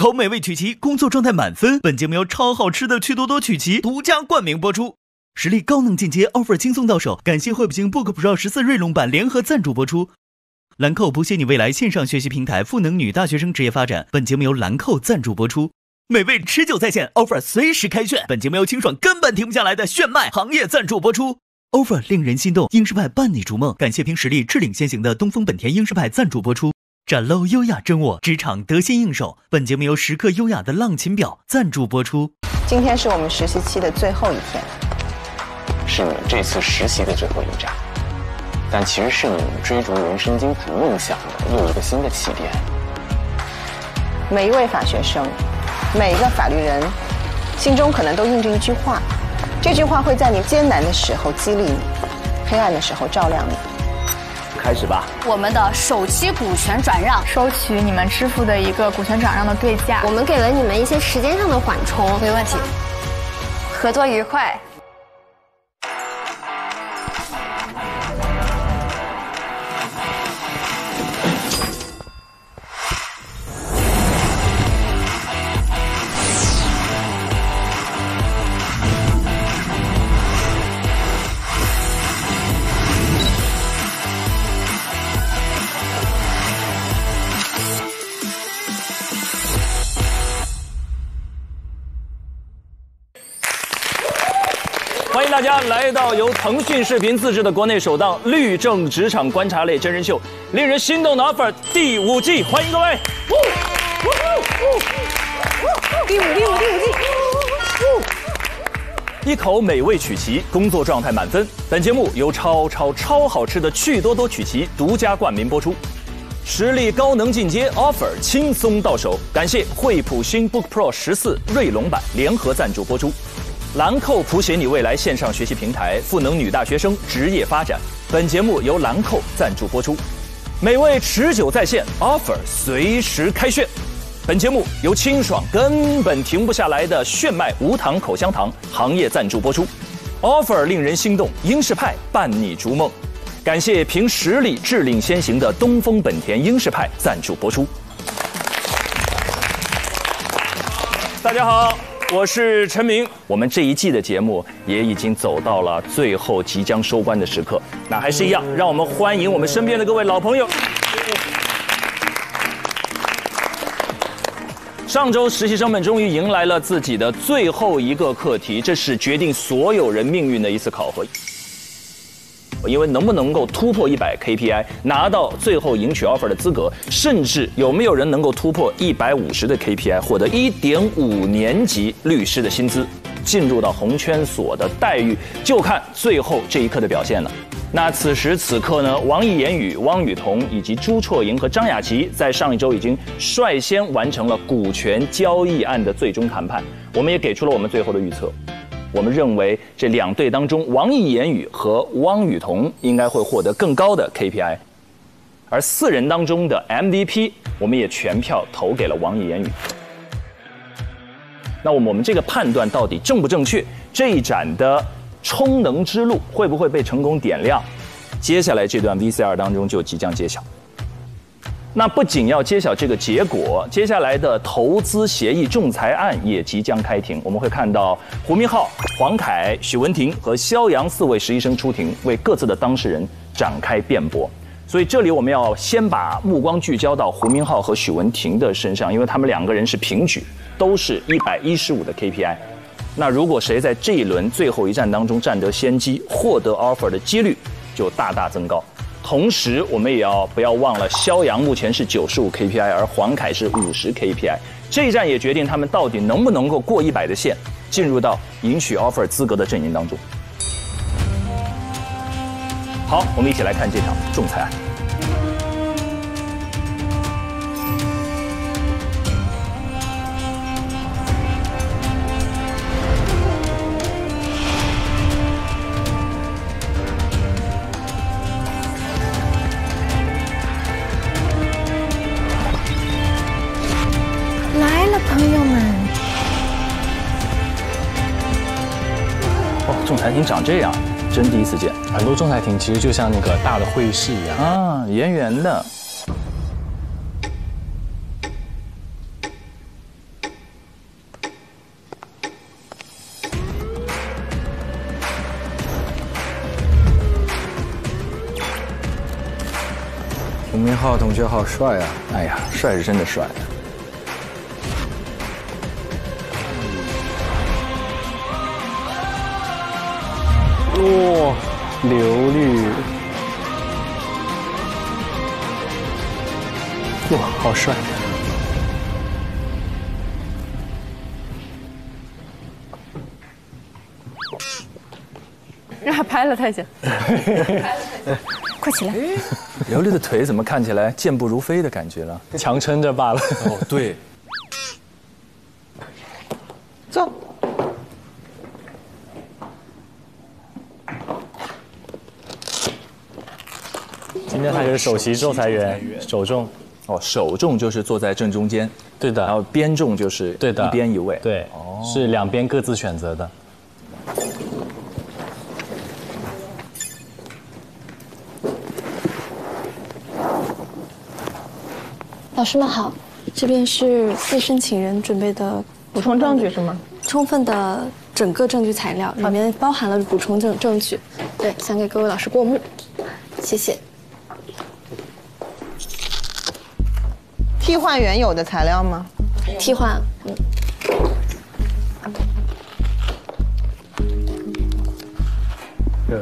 口美味曲奇，工作状态满分。本节目由超好吃的趣多多曲奇独家冠名播出，实力高能进阶 ，offer 轻松到手。感谢惠普星 Book Pro 14锐龙版联合赞助播出。兰蔻谱写你未来线上学习平台，赋能女大学生职业发展。本节目由兰蔻赞助播出。美味持久在线 ，offer 随时开炫。本节目由清爽根本停不下来的炫迈行业赞助播出。offer 令人心动，英诗派伴你逐梦。感谢凭实力智领先行的东风本田英诗派赞助播出。展露优雅真我，职场得心应手。本节目由时刻优雅的浪琴表赞助播出。今天是我们实习期的最后一天，是你们这次实习的最后一站，但其实是你们追逐人生金牌梦想的又一个新的起点。每一位法学生，每一个法律人，心中可能都印着一句话，这句话会在你艰难的时候激励你，黑暗的时候照亮你。开始吧。我们的首期股权转让，收取你们支付的一个股权转让的对价，我们给了你们一些时间上的缓冲，没问题。合作愉快。欢迎大家来到由腾讯视频自制的国内首档律政职场观察类真人秀《令人心动的 offer》第5季，欢迎各位！第五季。一口美味曲奇，工作状态满分。本节目由超好吃的趣多多曲奇独家冠名播出，实力高能进阶 ，offer 轻松到手。感谢惠普星 Book Pro 14锐龙版联合赞助播出。兰蔻谱写你未来线上学习平台，赋能女大学生职业发展。本节目由兰蔻赞助播出。美味持久在线 ，offer 随时开炫。本节目由清爽根本停不下来的炫迈无糖口香糖行业赞助播出。offer 令人心动，英式派伴你逐梦。感谢凭实力智领先行的东风本田英式派赞助播出。大家好。我是陈明，我们这一季的节目也已经走到了最后即将收官的时刻。那还是一样，让我们欢迎我们身边的各位老朋友。上周实习生们终于迎来了自己的最后一个课题，这是决定所有人命运的一次考核。因为能不能够突破100 KPI， 拿到最后迎取 offer 的资格，甚至有没有人能够突破150的 KPI， 获得1.5年级律师的薪资，进入到红圈所的待遇，就看最后这一刻的表现了。那此时此刻呢，王毅言语、汪雨桐以及朱绰莹和张雅琪在上一周已经率先完成了股权交易案的最终谈判，我们也给出了我们最后的预测。我们认为这2队当中，王毅言语和汪雨桐应该会获得更高的 KPI， 而4人当中的 MVP， 我们也全票投给了王毅言语。那我们这个判断到底正不正确？这一盏的充能之路会不会被成功点亮？接下来这段 VCR 当中就即将揭晓。那不仅要揭晓这个结果，接下来的投资协议仲裁案也即将开庭。我们会看到胡明浩、黄凯、许文婷和肖阳4位实习生出庭，为各自的当事人展开辩驳。所以这里我们要先把目光聚焦到胡明浩和许文婷的身上，因为他们2个人是平举，都是115的 KPI。那如果谁在这一轮最后一战当中占得先机，获得 offer 的几率就大大增高。同时，我们也不要忘了，肖阳目前是95 KPI， 而黄凯是50 KPI。这一战也决定他们到底能不能够过100的线，进入到迎娶 offer 资格的阵营当中。好，我们一起来看这场仲裁案。朋友们，仲裁庭长这样，真第一次见。很多仲裁庭其实就像那个大的会议室一样啊，圆圆的。吴明浩同学好帅啊！哎呀，帅是真的帅。哇，刘律，哇，好帅！让他拍了他先，快起来！刘律的腿怎么看起来健步如飞的感觉了？强撑着罢了。哦，对。坐。今天他是首席仲裁员，首仲。哦，首仲就是坐在正中间，对的。然后边仲就是对的，一边一位。对，哦，是两边各自选择的。老师们好，这边是被申请人准备的补充证据是吗？充分的整个证据材料，里面包含了补充证据。对，想给各位老师过目，谢谢。替换原有的材料吗？替换，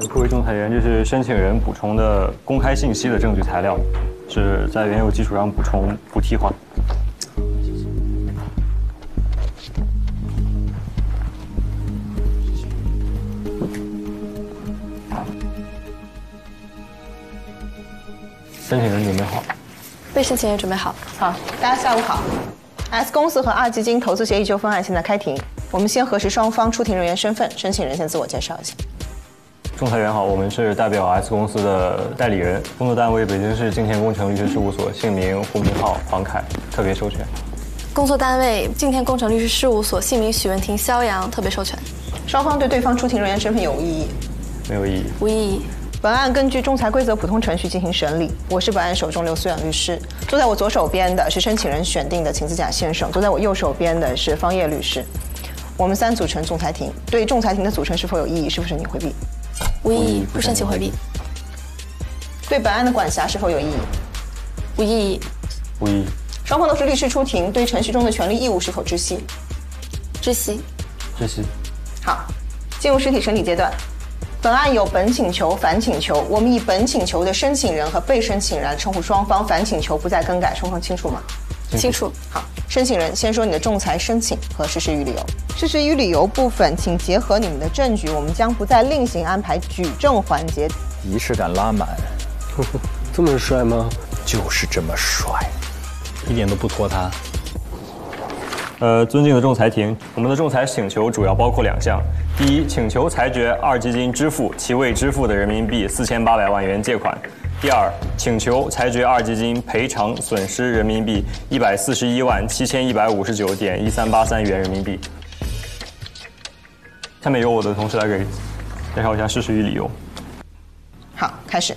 各位仲裁员，这是申请人补充的公开信息的证据材料，是在原有基础上补充不替换。申请人准备好。被申请人准备好。好，大家下午好。S 公司和二基金投资协议纠纷案现在开庭，我们先核实双方出庭人员身份，申请人先自我介绍一下。仲裁员好，我们是代表 S 公司的代理人，工作单位北京市敬天工程律师事务所，姓名胡明浩、黄凯，特别授权。工作单位敬天工程律师事务所，姓名许文婷、肖阳，特别授权。双方对对方出庭人员身份有无异议？没有异议。无异议。本案根据仲裁规则普通程序进行审理。我是本案首仲刘思远律师。坐在我左手边的是申请人选定的秦子甲先生，坐在我右手边的是方烨律师。我们3组成仲裁庭。对仲裁庭的组成是否有异议？是否申请回避？无异议，不申请回避。对本案的管辖是否有异议？无异议。无异议。双方都是律师出庭，对程序中的权利义务是否知悉？知悉。知悉。好，进入实体审理阶段。本案有本请求、反请求，我们以本请求的申请人和被申请人称呼双方，反请求不再更改，双方清楚吗？清楚。好，申请人先说你的仲裁申请和事实与理由。事实与理由部分，请结合你们的证据，我们将不再另行安排举证环节。仪式感拉满，这么帅吗？就是这么帅，一点都不拖沓。尊敬的仲裁庭，我们的仲裁请求主要包括2项。第一，请求裁决二基金支付其未支付的人民币4800万元借款。第二，请求裁决二基金赔偿损失人民币1417159.1383元人民币。下面由我的同事来给介绍一下事实与理由。好，开始。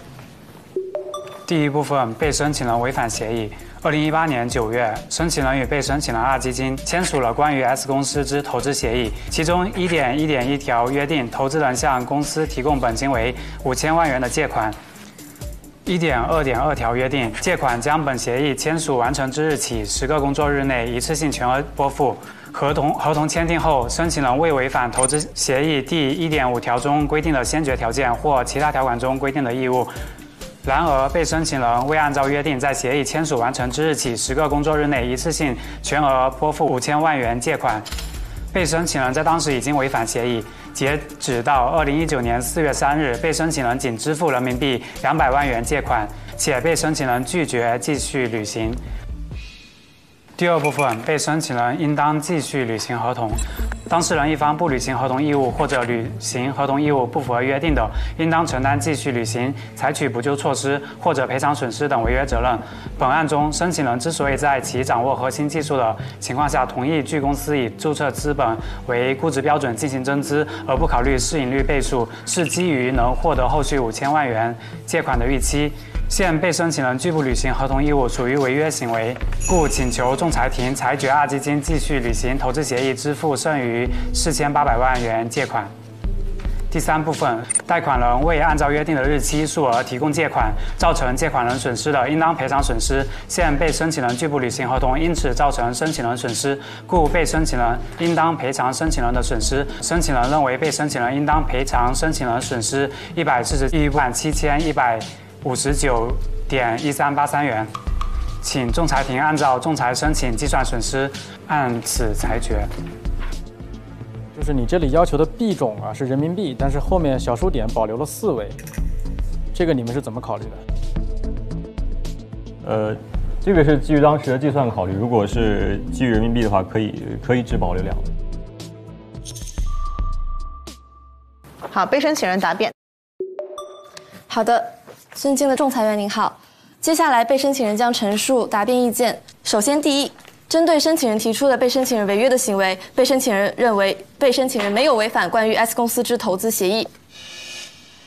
第一部分，被申请人违反协议。2018年9月，申请人与被申请人二基金签署了关于 S 公司之投资协议，其中1.1.1条约定，投资人向公司提供本金为5000万元的借款。1.2.2条约定，借款将本协议签署完成之日起10个工作日内一次性全额拨付。合同签订后，申请人未违反投资协议第1.5条中规定的先决条件或其他条款中规定的义务。然而，被申请人未按照约定在协议签署完成之日起10个工作日内一次性全额拨付5000万元借款。被申请人在当时已经违反协议，截止到2019年4月3日，被申请人仅支付人民币200万元借款，且被申请人拒绝继续履行。第二部分，被申请人应当继续履行合同。当事人一方不履行合同义务或者履行合同义务不符合约定的，应当承担继续履行、采取补救措施或者赔偿损失等违约责任。本案中，申请人之所以在其掌握核心技术的情况下同意具公司以注册资本为估值标准进行增资，而不考虑市盈率倍数，是基于能获得后续5000万元借款的预期。现被申请人拒不履行合同义务，属于违约行为，故请求仲裁庭裁决二基金继续履行投资协议，支付剩余4800万元借款。第3部分，贷款人未按照约定的日期、数额提供借款，造成借款人损失的，应当赔偿损失。现被申请人拒不履行合同，因此造成申请人损失，故被申请人应当赔偿申请人的损失。申请人认为被申请人应当赔偿申请人损失1417159.1383元，请仲裁庭按照仲裁申请计算损失，按此裁决。就是你这里要求的币种啊是人民币，但是后面小数点保留了4位，这个你们是怎么考虑的？这个是基于当时的计算考虑，如果是基于人民币的话，可以只保留2位。好，被申请人答辩。好的，尊敬的仲裁员您好，接下来被申请人将陈述答辩意见。首先，第一，针对申请人提出的被申请人违约的行为，被申请人认为被申请人没有违反关于 S 公司之投资协议。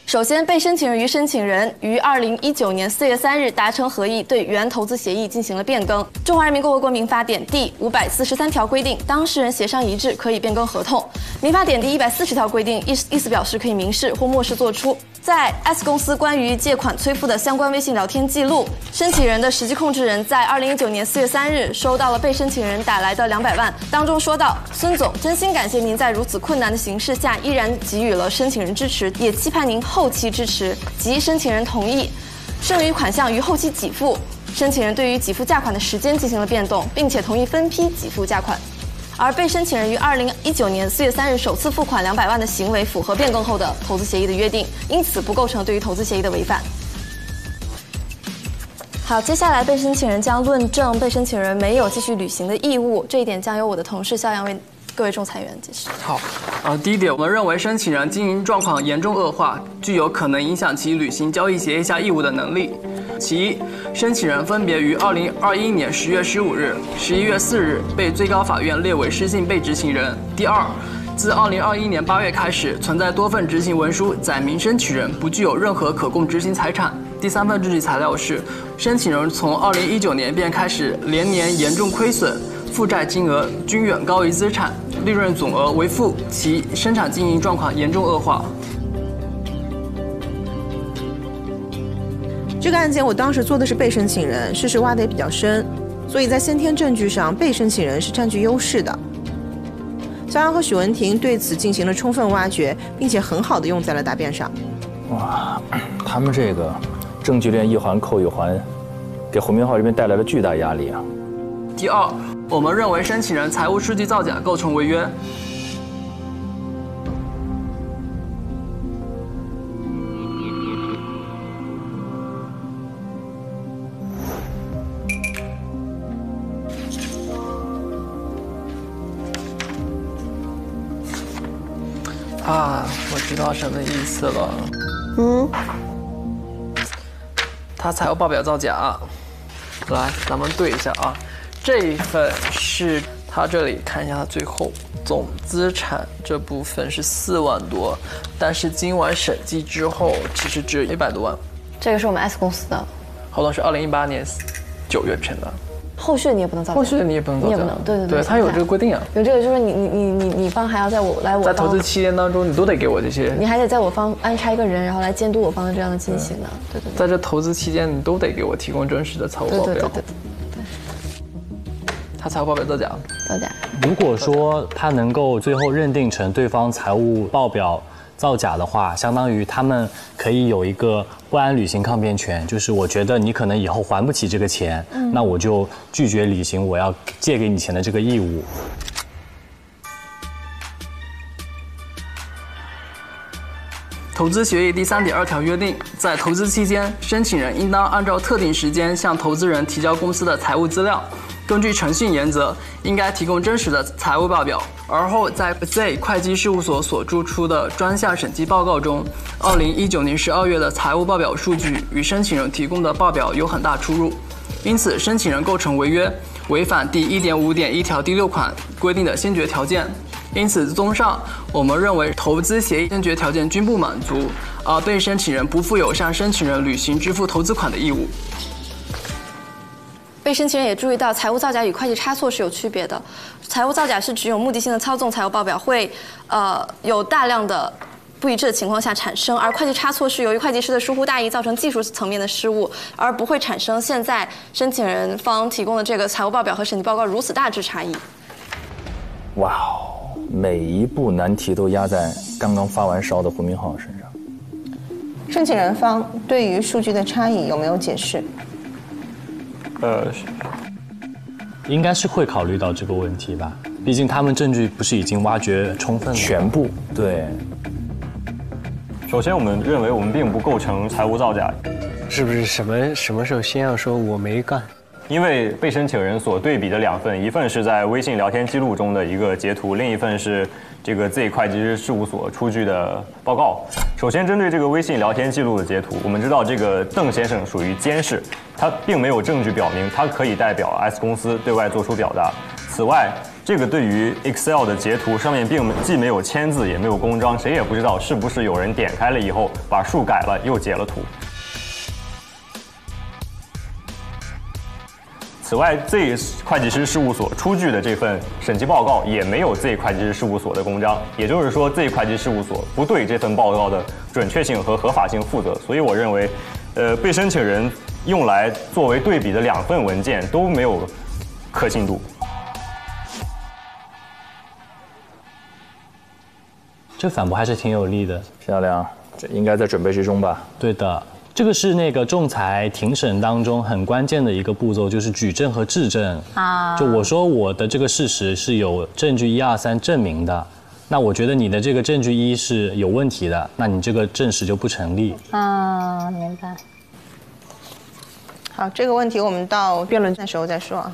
首先，被申请人与申请人于2019年4月3日达成合意，对原投资协议进行了变更。中华人民共和国民法典第543条规定，当事人协商一致可以变更合同。民法典第140条规定，意思表示可以明示或默示作出。在 S 公司关于借款催付的相关微信聊天记录，申请人的实际控制人在2019年4月3日收到了被申请人打来的200万，当中说道：“孙总，真心感谢您在如此困难的形势下依然给予了申请人支持，也期盼您后期支持。”即申请人同意，剩余款项于后期给付。申请人对于给付价款的时间进行了变动，并且同意分批给付价款。而被申请人于2019年4月3日首次付款200万的行为符合变更后的投资协议的约定，因此不构成对于投资协议的违反。好，接下来被申请人将论证被申请人没有继续履行的义务，这一点将由我的同事肖阳为各位仲裁员解释。好，第一点，我们认为申请人经营状况严重恶化，具有可能影响其履行交易协议下义务的能力。其一，申请人分别于2021年10月15日、11月4日被最高法院列为失信被执行人。第二，自2021年8月开始，存在多份执行文书载明申请人不具有任何可供执行财产。第三份证据材料是，申请人从2019年便开始连年严重亏损，负债金额均远高于资产，利润总额为负，其生产经营状况严重恶化。这个案件我当时做的是被申请人，事实挖得也比较深，所以在先天证据上，被申请人是占据优势的。肖阳和许文婷对此进行了充分挖掘，并且很好的用在了答辩上。哇，他们这个证据链一环扣一环，给胡明浩这边带来了巨大压力啊。第二，我们认为申请人财务数据造假构成违约。我知道什么意思了。他财务报表造假。来，咱们对一下啊。这一份是他这里看一下，他最后总资产这部分是4万多，但是今晚审计之后，其实只有100多万。这个是我们 S 公司的合同是2018年9月签的。后续的你也不能造假，后续的你也不能造假，你也不能，对，他有这个规定啊。有这个就是你方还要在我在投资期间当中，你都得给我这些，你还得在我方安插一个人，然后来监督我方的这样的进行的，对。在这投资期间，你都得给我提供真实的财务报表。对。他财务报表造假。如果说他能够最后认定成对方财务报表造假的话，相当于他们可以有一个不安履行抗辩权，就是我觉得你可能以后还不起这个钱，那我就拒绝履行我要借给你钱的这个义务。投资协议第3.2条约定，在投资期间，申请人应当按照特定时间向投资人提交公司的财务资料。根据诚信原则，应该提供真实的财务报表。而后在 Z 会计事务所所注出的专项审计报告中，2019年12月的财务报表数据与申请人提供的报表有很大出入，因此申请人构成违约，违反第1.5.1条第6款规定的先决条件。因此，综上，我们认为投资协议先决条件均不满足，而被申请人不负有向申请人履行支付投资款的义务。被申请人也注意到，财务造假与会计差错是有区别的。财务造假是指有目的性的操纵财务报表，会有大量的不一致的情况下产生，而会计差错是由于会计师的疏忽大意造成技术层面的失误，而不会产生现在申请人方提供的这个财务报表和审计报告如此大致差异。哇哦，每一步难题都压在刚刚发完烧的胡明浩身上。申请人方对于数据的差异有没有解释？应该是会考虑到这个问题吧，毕竟他们证据不是已经挖掘充分了，全部对。首先，我们认为我们并不构成财务造假，是不是什么时候先要说我没干？因为被申请人所对比的2份，一份是在微信聊天记录中的一个截图，另一份是这个 Z 会计师事务所出具的报告。首先，针对这个微信聊天记录的截图，我们知道这个邓先生属于监事，他并没有证据表明他可以代表 S 公司对外做出表达。此外，这个对于 Excel 的截图上面既没有签字，也没有公章，谁也不知道是不是有人点开了以后把数改了又截了图。此外 ，Z 会计师事务所出具的这份审计报告也没有 Z 会计师事务所的公章，也就是说 ，Z 会计事务所不对这份报告的准确性和合法性负责。所以，我认为，被申请人用来作为对比的2份文件都没有可信度。这反驳还是挺有力的，漂亮，这应该在准备之中吧？对的。这个是那个仲裁庭审当中很关键的一个步骤，就是举证和质证啊。就我说我的这个事实是有证据1、2、3证明的，那我觉得你的这个证据1是有问题的，那你这个证实就不成立。啊，明白。好，这个问题我们到辩论的时候再说啊。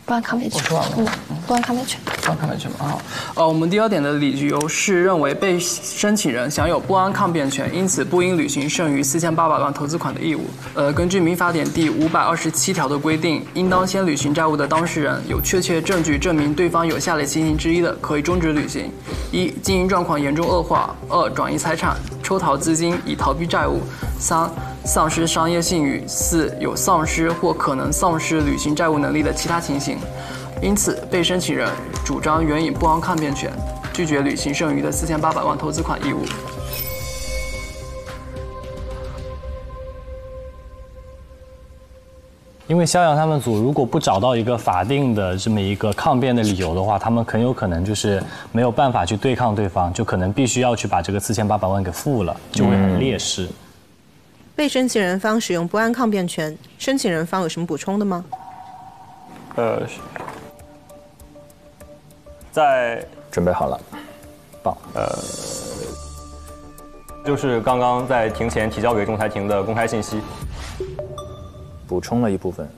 不按抗辩权，不按抗辩权，不按抗辩权吗？我们第2点的理由是认为被申请人享有不按抗辩权，因此不应履行剩余4800万投资款的义务。根据民法典第527条的规定，应当先履行债务的当事人有确切证据证明对方有下列情形之一的，可以终止履行：1、经营状况严重恶化；2、转移财产、抽逃资金以逃避债务；3、丧失商业信誉；4、有丧失或可能丧失履行债务能力的其他情形。因此，被申请人主张援引不按抗辩权，拒绝履行剩余的4800万投资款义务。因为肖阳他们组如果不找到一个法定的这么一个抗辩的理由的话，他们很有可能就是没有办法去对抗对方，就可能必须要去把这个4800万给付了，就会很劣势。被申请人方使用不按抗辩权，申请人方有什么补充的吗？在准备好了，棒。就是刚刚在庭前提交给仲裁庭的公开信息，补充了一部分。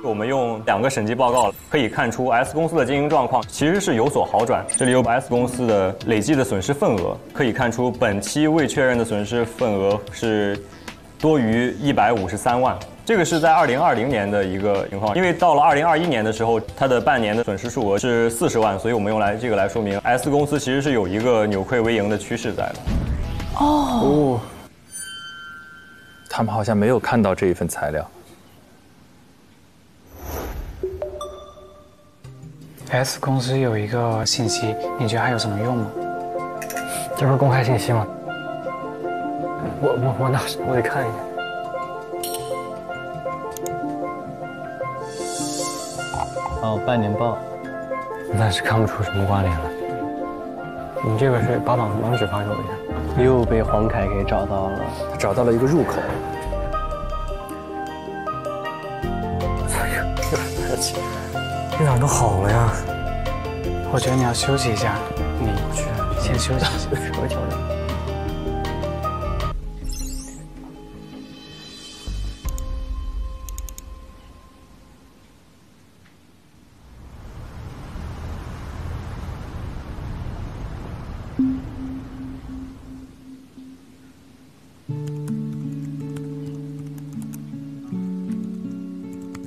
我们用2个审计报告可以看出 S 公司的经营状况其实是有所好转。这里有 S 公司的累计的损失份额，可以看出本期未确认的损失份额是多于153万。这个是在2020年的一个情况，因为到了2021年的时候，它的半年的损失数额是40万，所以我们用这个来说明 S 公司其实是有一个扭亏为盈的趋势在的。哦，他们好像没有看到这一份材料。S 公司有一个信息，你觉得还有什么用吗？这不是公开信息吗？我得看一下。哦，半年报，那是看不出什么关联了。你这个是把网址发给我一下。又被黄凯给找到了，他找到了一个入口。这哪都好了呀？我觉得你要休息一下，你先休息一下。我调整。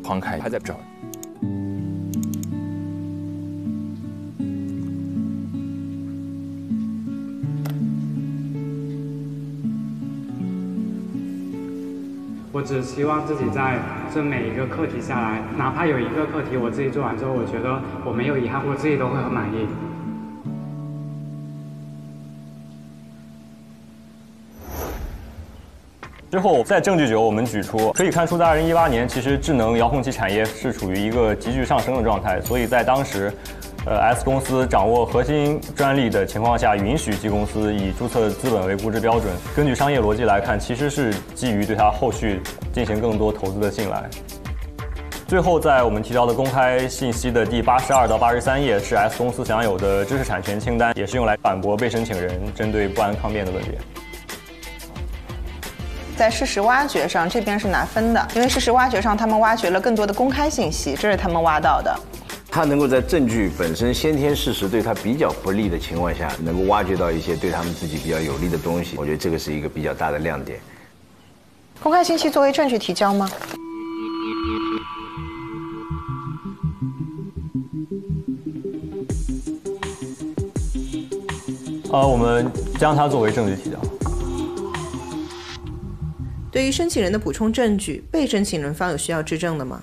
黄凯还在找。我只希望自己在这每一个课题下来，哪怕有一个课题我自己做完之后，我觉得我没有遗憾，我自己都会很满意。之后在证据9我们举出，可以看出在2018年，其实智能遥控器产业是处于一个急剧上升的状态，所以在当时，S 公司掌握核心专利的情况下，允许 G 公司以注册资本为估值标准。根据商业逻辑来看，其实是基于对它后续进行更多投资的信赖。最后，在我们提到的公开信息的第82到83页是 S 公司享有的知识产权清单，也是用来反驳被申请人针对不安抗辩的论点。在事实挖掘上，这边是拿分的，因为事实挖掘上他们挖掘了更多的公开信息，这是他们挖到的。他能够在证据本身先天事实对他比较不利的情况下，能够挖掘到一些对他们自己比较有利的东西，我觉得这个是一个比较大的亮点。公开信息作为证据提交吗？我们将它作为证据提交。对于申请人的补充证据，被申请人方有需要质证的吗？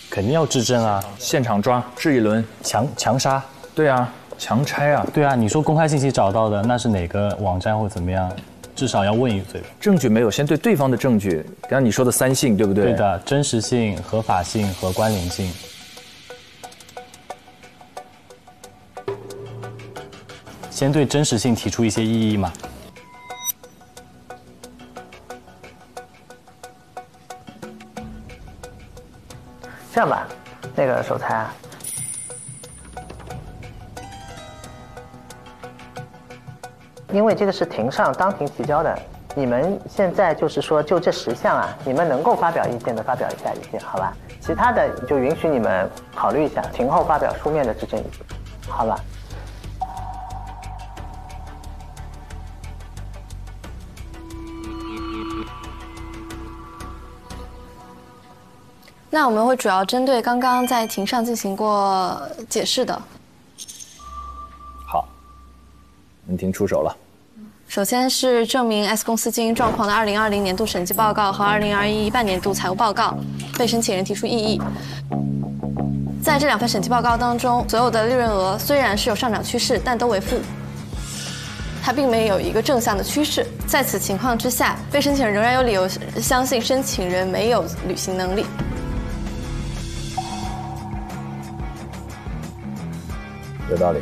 肯定要质证啊！现场抓，质一轮，强杀。对啊，强拆啊。对啊，你说公开信息找到的，那是哪个网站或怎么样？至少要问一嘴。证据没有，先对对方的证据，刚刚你说的3性，对不对？对的，真实性、合法性和关联性。先对真实性提出一些异议嘛。这样吧，那个守财啊，因为这个是庭上当庭提交的，你们现在就是说就这10项啊，你们能够发表意见的发表一下意见，好吧？其他的就允许你们考虑一下，庭后发表书面的质证意见，好吧？那我们会主要针对刚刚在庭上进行过解释的。好，门庭出手了。首先是证明 S 公司经营状况的2020年度审计报告和2021半年度财务报告，被申请人提出异议。在这2份审计报告当中，所有的利润额虽然是有上涨趋势，但都为负。它并没有一个正向的趋势。在此情况之下，被申请人仍然有理由相信申请人没有履行能力。有道理。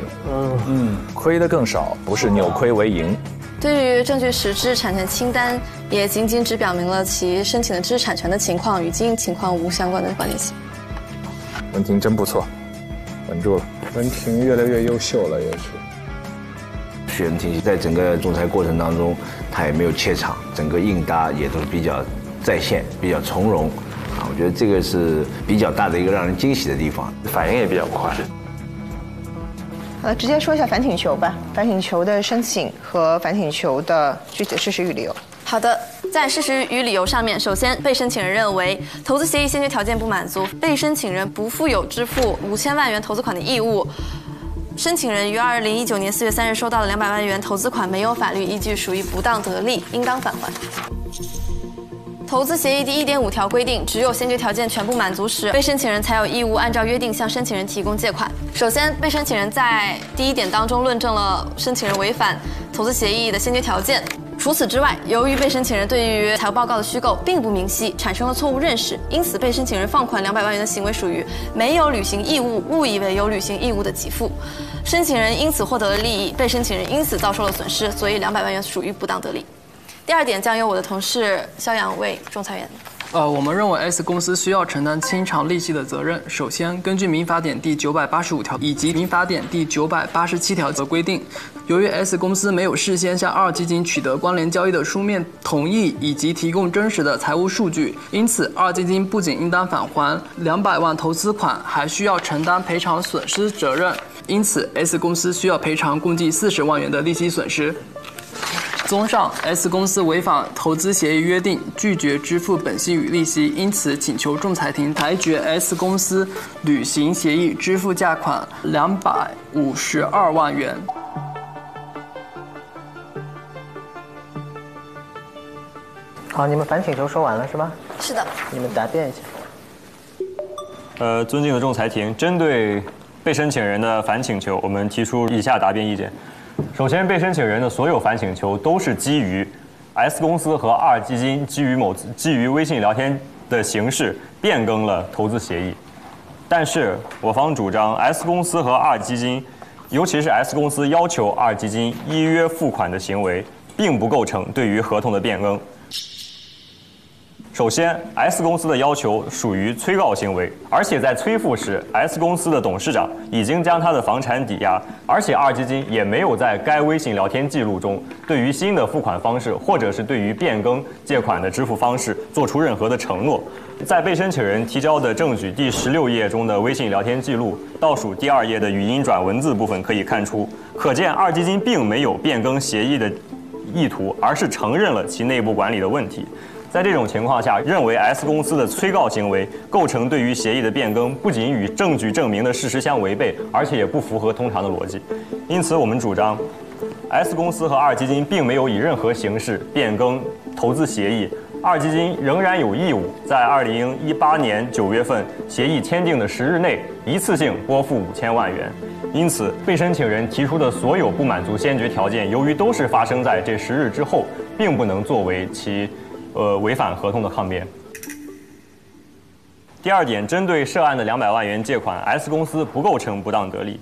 亏的更少，不是扭亏为盈。对于证据实质产权清单，也仅只表明了其申请的知识产权的情况与经营情况无相关的关联性。文婷真不错，稳住了。文婷越来越优秀了，也是。许文婷在整个仲裁过程当中，他也没有怯场，整个应答也都是比较在线，比较从容。我觉得这个是比较大的一个让人惊喜的地方，反应也比较快。直接说一下反请求吧。反请求的申请和反请求的具体的事实与理由。好的，在事实与理由上面，首先被申请人认为投资协议先决条件不满足，被申请人不负有支付5000万元投资款的义务。申请人于2019年4月3日收到的200万元投资款没有法律依据，属于不当得利，应当返还。投资协议第1.5条规定，只有先决条件全部满足时，被申请人才有义务按照约定向申请人提供借款。首先，被申请人在第1点当中论证了申请人违反投资协议的先决条件。除此之外，由于被申请人对于财务报告的虚构并不明晰，产生了错误认识，因此被申请人放款200万元的行为属于没有履行义务，误以为有履行义务的给付。申请人因此获得了利益，被申请人因此遭受了损失，所以200万元属于不当得利。第2点将由我的同事肖阳为仲裁员。我们认为 S 公司需要承担清偿利息的责任。首先，根据民法典第985条以及民法典第987条的规定，由于 S 公司没有事先向2基金取得关联交易的书面同意以及提供真实的财务数据，因此2基金不仅应当返还200万投资款，还需要承担赔偿损失责任。因此 ，S 公司需要赔偿共计40万元的利息损失。综上 ，S 公司违反投资协议约定，拒绝支付本息与利息，因此请求仲裁庭裁决 S 公司履行协议，支付价款252万元。好，你们反请求说完了是吧？是的。你们答辩一下。尊敬的仲裁庭，针对被申请人的反请求，我们提出以下答辩意见。首先，被申请人的所有反请求都是基于 S 公司和2基金基于微信聊天的形式变更了投资协议，但是我方主张 S 公司和2基金，尤其是 S 公司要求2基金依约付款的行为，并不构成对于合同的变更。首先 ，S 公司的要求属于催告行为，而且在催付时 ，S 公司的董事长已经将他的房产抵押，而且2基金也没有在该微信聊天记录中对于新的付款方式或者是对于变更借款的支付方式做出任何的承诺。在被申请人提交的证据第16页中的微信聊天记录倒数第2页的语音转文字部分可以看出，可见2基金并没有变更协议的意图，而是承认了其内部管理的问题。在这种情况下，认为 S 公司的催告行为构成对于协议的变更，不仅与证据证明的事实相违背，而且也不符合通常的逻辑。因此，我们主张 S 公司和2基金并没有以任何形式变更投资协议，2基金仍然有义务在2018年9月份协议签订的10日内一次性拨付5000万元。因此，被申请人提出的所有不满足先决条件，由于都是发生在这10日之后，并不能作为其违反合同的抗辩。第2点，针对涉案的200万元借款 ，S 公司不构成不当得利，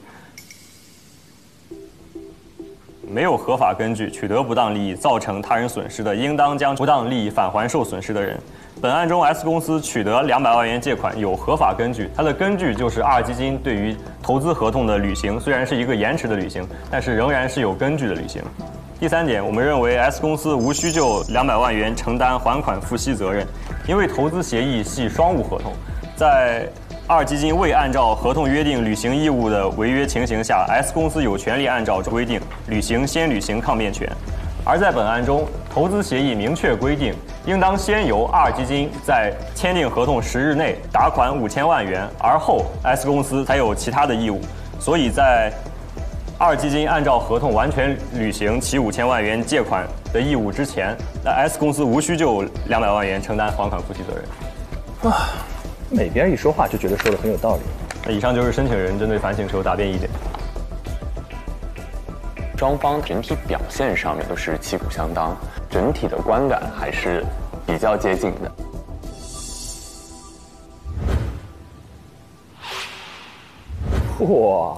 没有合法根据取得不当利益造成他人损失的，应当将不当利益返还受损失的人。本案中 ，S 公司取得200万元借款有合法根据，它的根据就是2基金对于投资合同的履行，虽然是一个延迟的履行，但是仍然是有根据的履行。第3点，我们认为 S 公司无需就200万元承担还款付息责任，因为投资协议系双务合同，在2基金未按照合同约定履行义务的违约情形下 ，S 公司有权利按照规定先履行抗辩权。而在本案中，投资协议明确规定，应当先由2基金在签订合同10日内打款5000万元，而后 S 公司才有其他的义务。所以在2基金按照合同完全履行其5000万元借款的义务之前，那 S 公司无需就200万元承担还款付息责任。每边一说话就觉得说的很有道理。那以上就是申请人针对反请求答辩意见。双方整体表现上面都是旗鼓相当，整体的观感还是比较接近的。哇！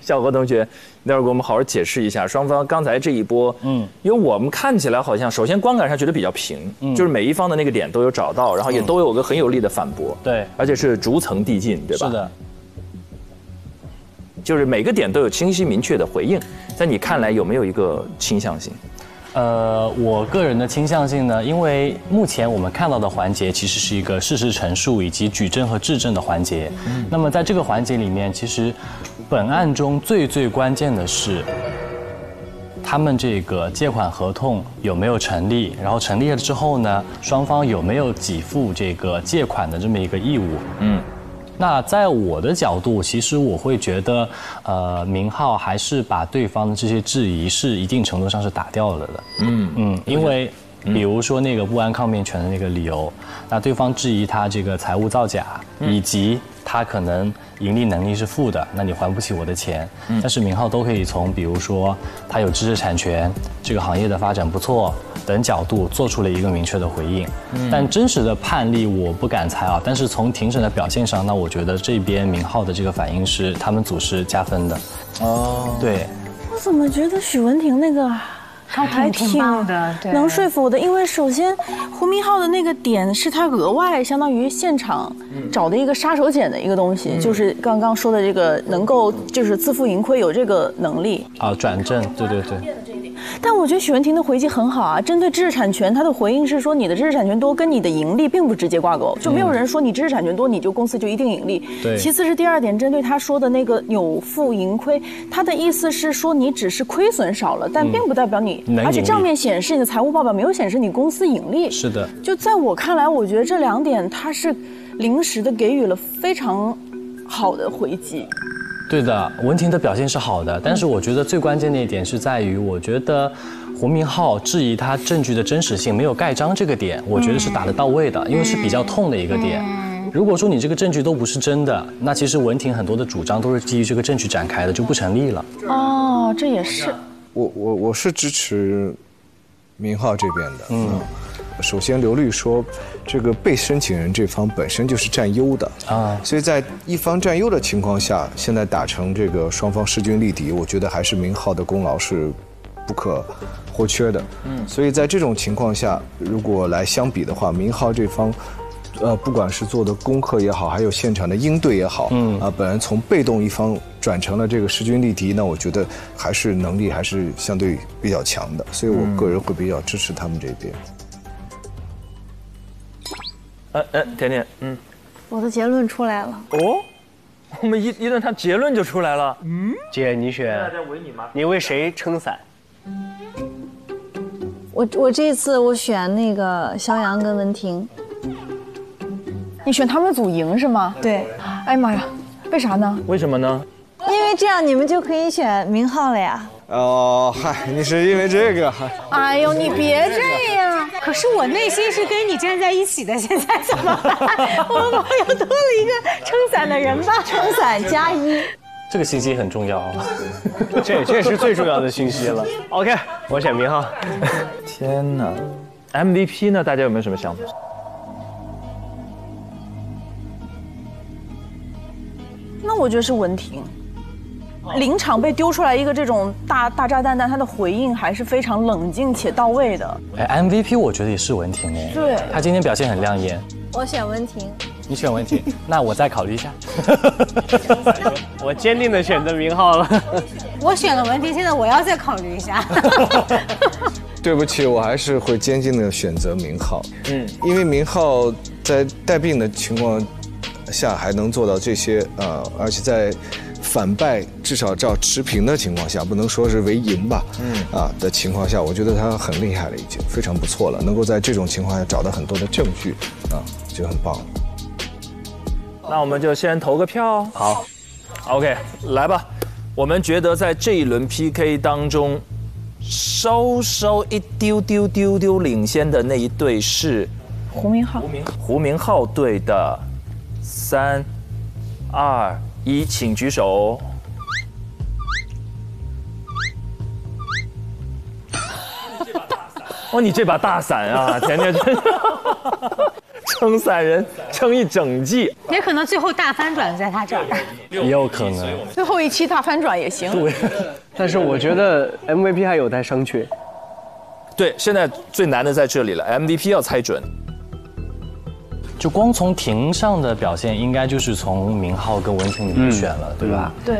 小何同学，待会儿给我们好好解释一下双方刚才这一波，因为我们看起来好像，首先观感上觉得比较平，就是每一方的那个点都有找到，然后也都有个很有力的反驳，对，而且是逐层递进，对吧？是的，就是每个点都有清晰明确的回应，在你看来有没有一个倾向性？我个人的倾向性呢，因为目前我们看到的环节其实是一个事实陈述以及举证和质证的环节。那么在这个环节里面，其实本案中最关键的是，他们这个借款合同有没有成立，然后成立了之后呢，双方有没有给付这个借款的这么一个义务。那在我的角度，其实我会觉得，明浩还是把对方的这些质疑是一定程度上是打掉了的。因为比如说那个不安抗辩权的那个理由，那对方质疑他这个财务造假，以及他可能盈利能力是负的，那你还不起我的钱。但是明浩都可以从比如说他有知识产权，这个行业的发展不错等角度做出了一个明确的回应。但真实的判例我不敢猜啊，但是从庭审的表现上，那我觉得这边明浩的这个反应是他们组是加分的。对。我怎么觉得许文婷那个还挺棒的，能说服我的？因为首先胡明浩的那个点是他额外相当于现场找的一个杀手锏的一个东西，就是刚刚说的这个能够就是自负盈亏有这个能力啊，转正，对。但我觉得许文婷的回击很好啊，针对知识产权，他的回应是说你的知识产权多跟你的盈利并不直接挂钩，就没有人说你知识产权多你就公司就一定盈利。对。其次是第2点，针对他说的那个有负盈亏，他的意思是说你只是亏损少了，但并不代表你，而且账面显示你的财务报表没有显示你公司盈利。是的。就在我看来，我觉得这2点他是临时的给予了非常好的回击。对的，文婷的表现是好的，但是我觉得最关键的一点是在于，我觉得胡明昊质疑他证据的真实性没有盖章这个点，我觉得是打得到位的，因为是比较痛的一个点。如果说你这个证据都不是真的，那其实文婷很多的主张都是基于这个证据展开的，就不成立了。哦，这也是。我是支持明昊这边的。首先刘律说，这个被申请人这方本身就是占优的啊，所以在一方占优的情况下，现在打成这个双方势均力敌，我觉得还是明昊的功劳是不可或缺的。所以在这种情况下，如果来相比的话，明昊这方。不管是做的功课也好，还有现场的应对也好，本来从被动一方转成了这个势均力敌，那我觉得还是能力还是相对比较强的，所以我个人会比较支持他们这边。甜甜，我的结论出来了。哦，我们一论他结论就出来了。姐，你选，你为谁撑伞？我这次我选那个肖阳跟文婷。你选他们组赢是吗？对。哎呀妈呀，为啥呢？为什么呢？因为这样你们就可以选明昊了呀。哦，嗨，你是因为这个？哎呦，你别这样。可是我内心是跟你站在一起的，现在怎么办？我们网友多了一个撑伞的人吧？撑伞加1。这个信息很重要啊。这是最重要的信息了。OK， 我选明昊。天哪 ，MVP 呢？大家有没有什么想法？那我觉得是文婷，临场被丢出来一个这种大炸弹，但他的回应还是非常冷静且到位的。MVP 我觉得也是文婷哎，对，他今天表现很亮眼。我选文婷，你选文婷，那我再考虑一下。我坚定的选择明昊了。我选了文婷，现在我要再考虑一下。对不起，我还是会坚定的选择明昊。因为明昊在带病的情况下还能做到这些而且在反败至少照持平的情况下，不能说是为赢吧，的情况下，我觉得他很厉害了，已经非常不错了，能够在这种情况下找到很多的证据，就很棒。那我们就先投个票。好 ，OK， 来吧。我们觉得在这一轮 PK 当中，稍稍一丢丢领先的那一队是胡明昊。胡明昊队的。3、2、1，请举手。哦，你这把大伞啊，甜甜真撑伞人撑一整季。也可能最后大翻转在他这儿，也有可能。最后一期大翻转也行。对，但是我觉得 MVP 还有待商榷。对，现在最难的在这里了 ，MVP 要猜准。就光从庭上的表现，应该就是从明昊跟文婷里面选了，对吧？对。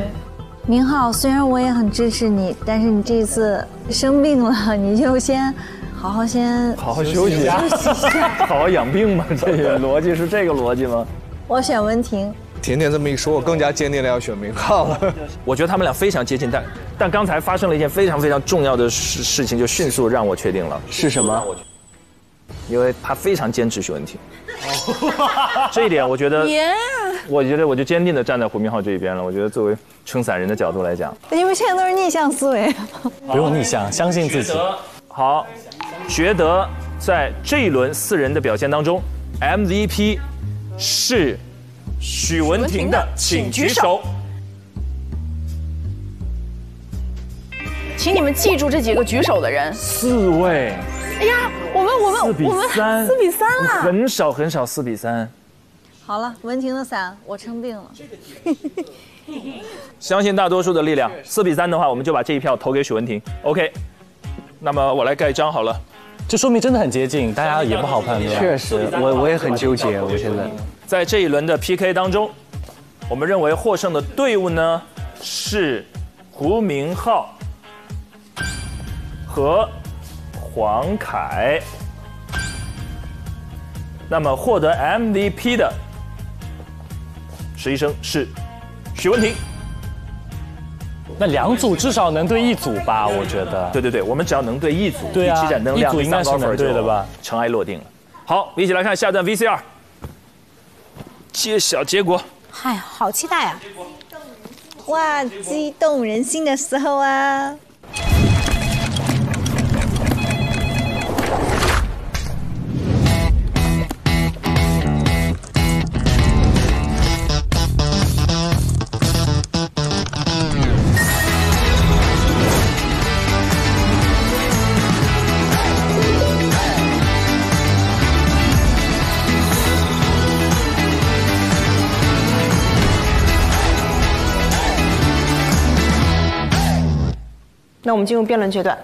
明昊，虽然我也很支持你，但是你这次生病了，你就先好好休息一下，好好养病嘛。这个逻辑是这个逻辑吗？我选文婷。甜甜这么一说，我更加坚定的要选明昊了。我觉得他们俩非常接近，但刚才发生了一件非常非常重要的事情，就迅速让我确定了是什么？因为他非常坚持许文婷。这一点我觉得，我就坚定的站在胡明昊这一边了。我觉得作为撑伞人的角度来讲，因为现在都是逆向思维，不用逆向，相信自己。好，觉得在这一轮4人的表现当中 ，MVP 是许文婷的，请举手。请你们记住这几个举手的人，4位。哎呀，我们4比3了，很少4比3。好了，文婷的伞我撑定了。相信大多数的力量，4比3的话，我们就把这一票投给许文婷。OK， 那么我来盖章好了。这说明真的很接近，大家也不好判断。确实，我也很纠结，我现在在这一轮的 PK 当中，我们认为获胜的队伍呢是胡明昊和黄凯。那么获得 MVP 的实习生是许文婷。那2组至少能对1组吧，我觉得。对，我们只要能对1组，对啊，一起展灯亮，一组应该是能对的吧？尘埃落定了。好，一起来看下段 VCR， 揭晓结果。哎呀，好期待啊！哇，激动人心的时候啊！那我们进入辩论阶段。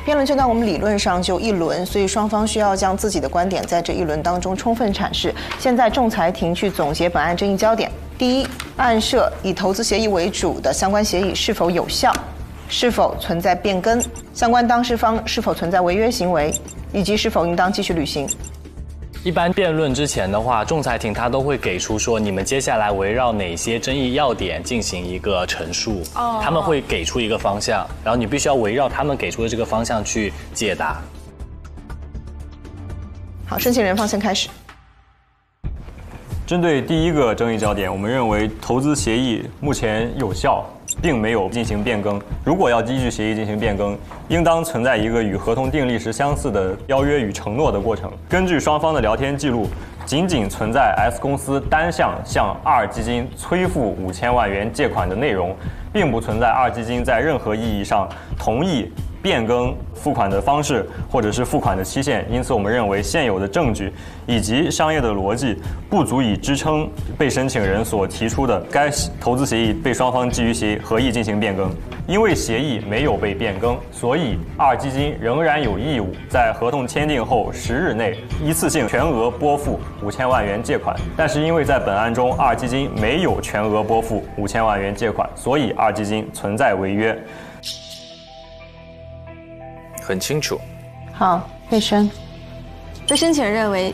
辩论阶段我们理论上就一轮，所以双方需要将自己的观点在这一轮当中充分阐释。现在仲裁庭去总结本案争议焦点：第一，案涉以投资协议为主的相关协议是否有效，是否存在变更，相关当事方是否存在违约行为，以及是否应当继续履行。一般辩论之前的话，仲裁庭他都会给出说你们接下来围绕哪些争议要点进行一个陈述，他们会给出一个方向，然后你必须要围绕他们给出的这个方向去解答。好，申请人方先开始。针对第一个争议焦点，我们认为投资协议目前有效，并没有进行变更。如果要依据协议进行变更，应当存在一个与合同订立时相似的邀约与承诺的过程。根据双方的聊天记录，仅存在 S 公司单向2基金催付5000万元借款的内容，并不存在2基金在任何意义上同意变更付款的方式或者是付款的期限，因此我们认为现有的证据以及商业的逻辑不足以支撑被申请人所提出的该投资协议被双方基于合意进行变更。因为协议没有被变更，所以2基金仍然有义务在合同签订后10日内一次性全额拨付5000万元借款。但是因为在本案中2基金没有全额拨付5000万元借款，所以2基金存在违约。很清楚。好，被申请人认为，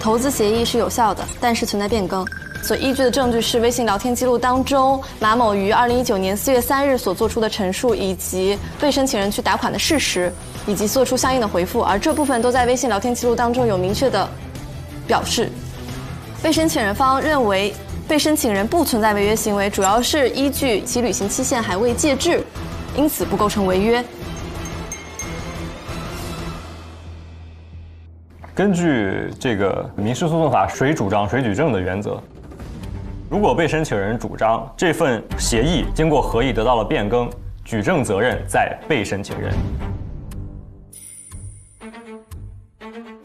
投资协议是有效的，但是存在变更。所依据的证据是微信聊天记录当中马某于2019年4月3日所做出的陈述，以及被申请人去打款的事实，以及做出相应的回复，而这部分都在微信聊天记录当中有明确的表示。被申请人方认为，被申请人不存在违约行为，主要是依据其履行期限还未届至，因此不构成违约。根据这个民事诉讼法谁主张谁举证的原则，如果被申请人主张这份协议经过合议得到了变更，举证责任在被申请人。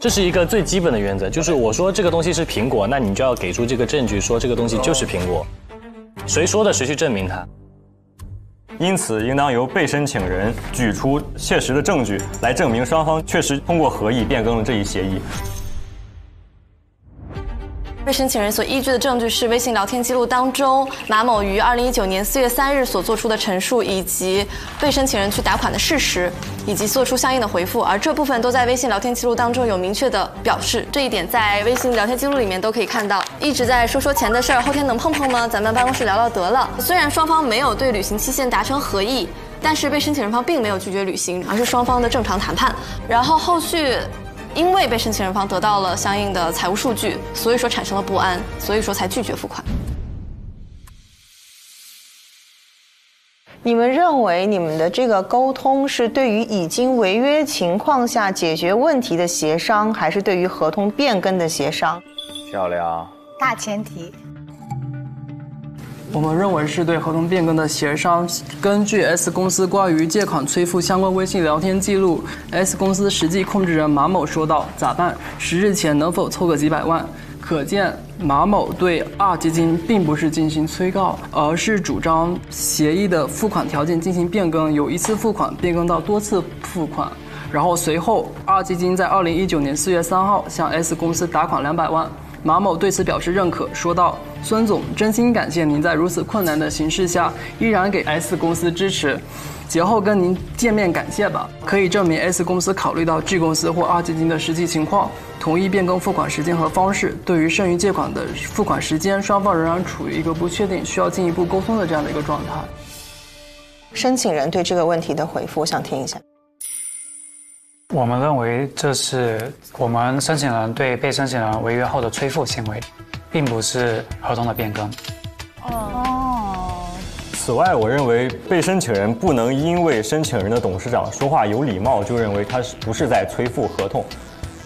这是一个最基本的原则，就是我说这个东西是苹果，那你就要给出这个证据，说这个东西就是苹果。谁说的，谁去证明它。因此，应当由被申请人举出切实的证据来证明双方确实通过合议变更了这一协议。被申请人所依据的证据是微信聊天记录当中马某于2019年4月3日所做出的陈述，以及被申请人去打款的事实，以及做出相应的回复，而这部分都在微信聊天记录当中有明确的表示。这一点在微信聊天记录里面都可以看到。一直在说钱的事儿，后天能碰碰吗？咱们办公室聊聊得了。虽然双方没有对履行期限达成合议，但是被申请人方并没有拒绝履行，而是双方的正常谈判。然后后续因为被申请人方得到了相应的财务数据，所以说产生了不安，所以说才拒绝付款。你们认为你们的这个沟通是对于已经违约情况下解决问题的协商，还是对于合同变更的协商？漂亮。大前提。我们认为是对合同变更的协商。根据 S 公司关于借款催付相关微信聊天记录 ，S 公司实际控制人马某说道：“咋办？10日前能否凑个几百万？”可见马某对2基金并不是进行催告，而是主张协议的付款条件进行变更，由一次付款变更到多次付款。然后随后2基金在2019年4月3号向 S 公司打款200万。马某对此表示认可，说道：“孙总，真心感谢您在如此困难的形势下依然给 S 公司支持。节后跟您见面感谢吧。可以证明 S 公司考虑到 G 公司或2基金的实际情况，同意变更付款时间和方式。对于剩余借款的付款时间，双方仍然处于一个不确定、需要进一步沟通的这样的一个状态。”申请人对这个问题的回复，我想听一下。我们认为这是我们申请人对被申请人违约后的催付行为，并不是合同的变更。此外，我认为被申请人不能因为申请人的董事长说话有礼貌，就认为他不是在催付合同。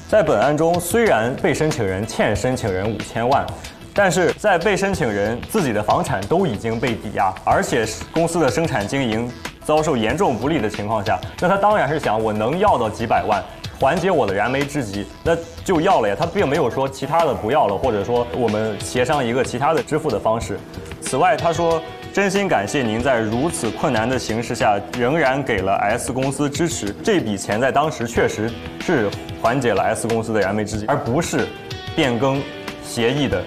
在本案中，虽然被申请人欠申请人5000万，但是在被申请人自己的房产都已经被抵押，而且公司的生产经营遭受严重不利的情况下，那他当然是想我能要到几百万，缓解我的燃眉之急，那就要了呀。他并没有说其他的不要了，或者说我们协商一个其他的支付的方式。此外，他说真心感谢您在如此困难的形势下仍然给了 S 公司支持，这笔钱在当时确实是缓解了 S 公司的燃眉之急，而不是变更协议的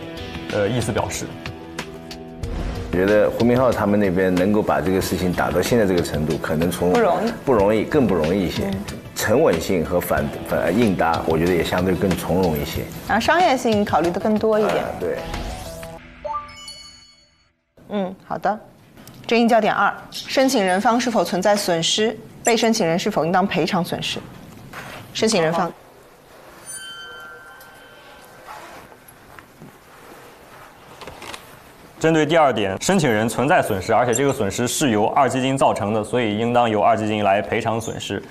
意思表示。我觉得胡明昊他们那边能够把这个事情打到现在这个程度，可能从不容易，更不容易一些。沉稳性和应答，我觉得也相对更从容一些。然后商业性考虑的更多一点。对。好的。争议焦点2：申请人方是否存在损失？被申请人是否应当赔偿损失？申请人方。针对第2点，申请人存在损失，而且这个损失是由二基金造成的，所以应当由二基金来赔偿损失。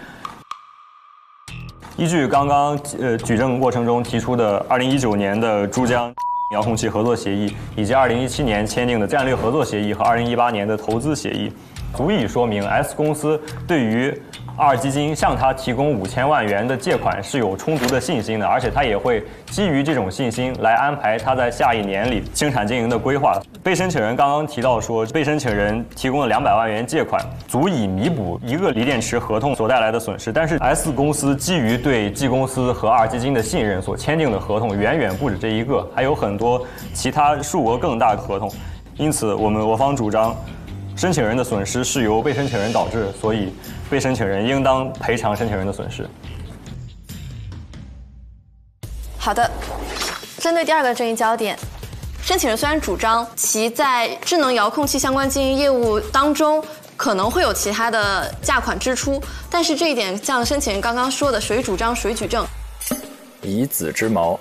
依据刚刚举证过程中提出的2019年的珠江遥控器合作协议，以及2017年签订的战略合作协议和2018年的投资协议，足以说明 S 公司对于二基金向他提供5000万元的借款是有充足的信心的，而且他也会基于这种信心来安排他在下1年里生产经营的规划。被申请人刚刚提到说，被申请人提供了200万元借款，足以弥补一个锂电池合同所带来的损失。但是 S 公司基于对 G 公司和二基金的信任所签订的合同远远不止这一个，还有很多其他数额更大的合同。因此，我方主张，申请人的损失是由被申请人导致，所以被申请人应当赔偿申请人的损失。好的，针对第2个争议焦点，申请人虽然主张其在智能遥控器相关经营业务当中可能会有其他的价款支出，但是这一点像申请人刚刚说的，谁主张谁举证。以子之矛，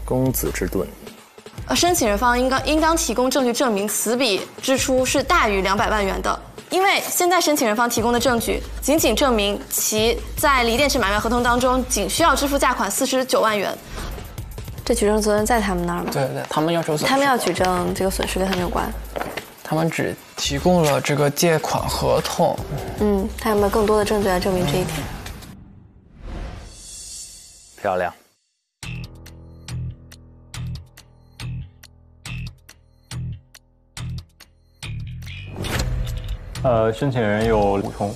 攻子之盾。申请人方应当提供证据证明此笔支出是大于200万元的，因为现在申请人方提供的证据仅仅证明其在锂电池买卖合同当中仅需要支付价款49万元。这举证责任在他们那儿吗？对，他们要求损失，他们要举证这个损失跟他们有关。他们只提供了这个借款合同。他有没有更多的证据来证明这一点？漂亮。申请人有补充，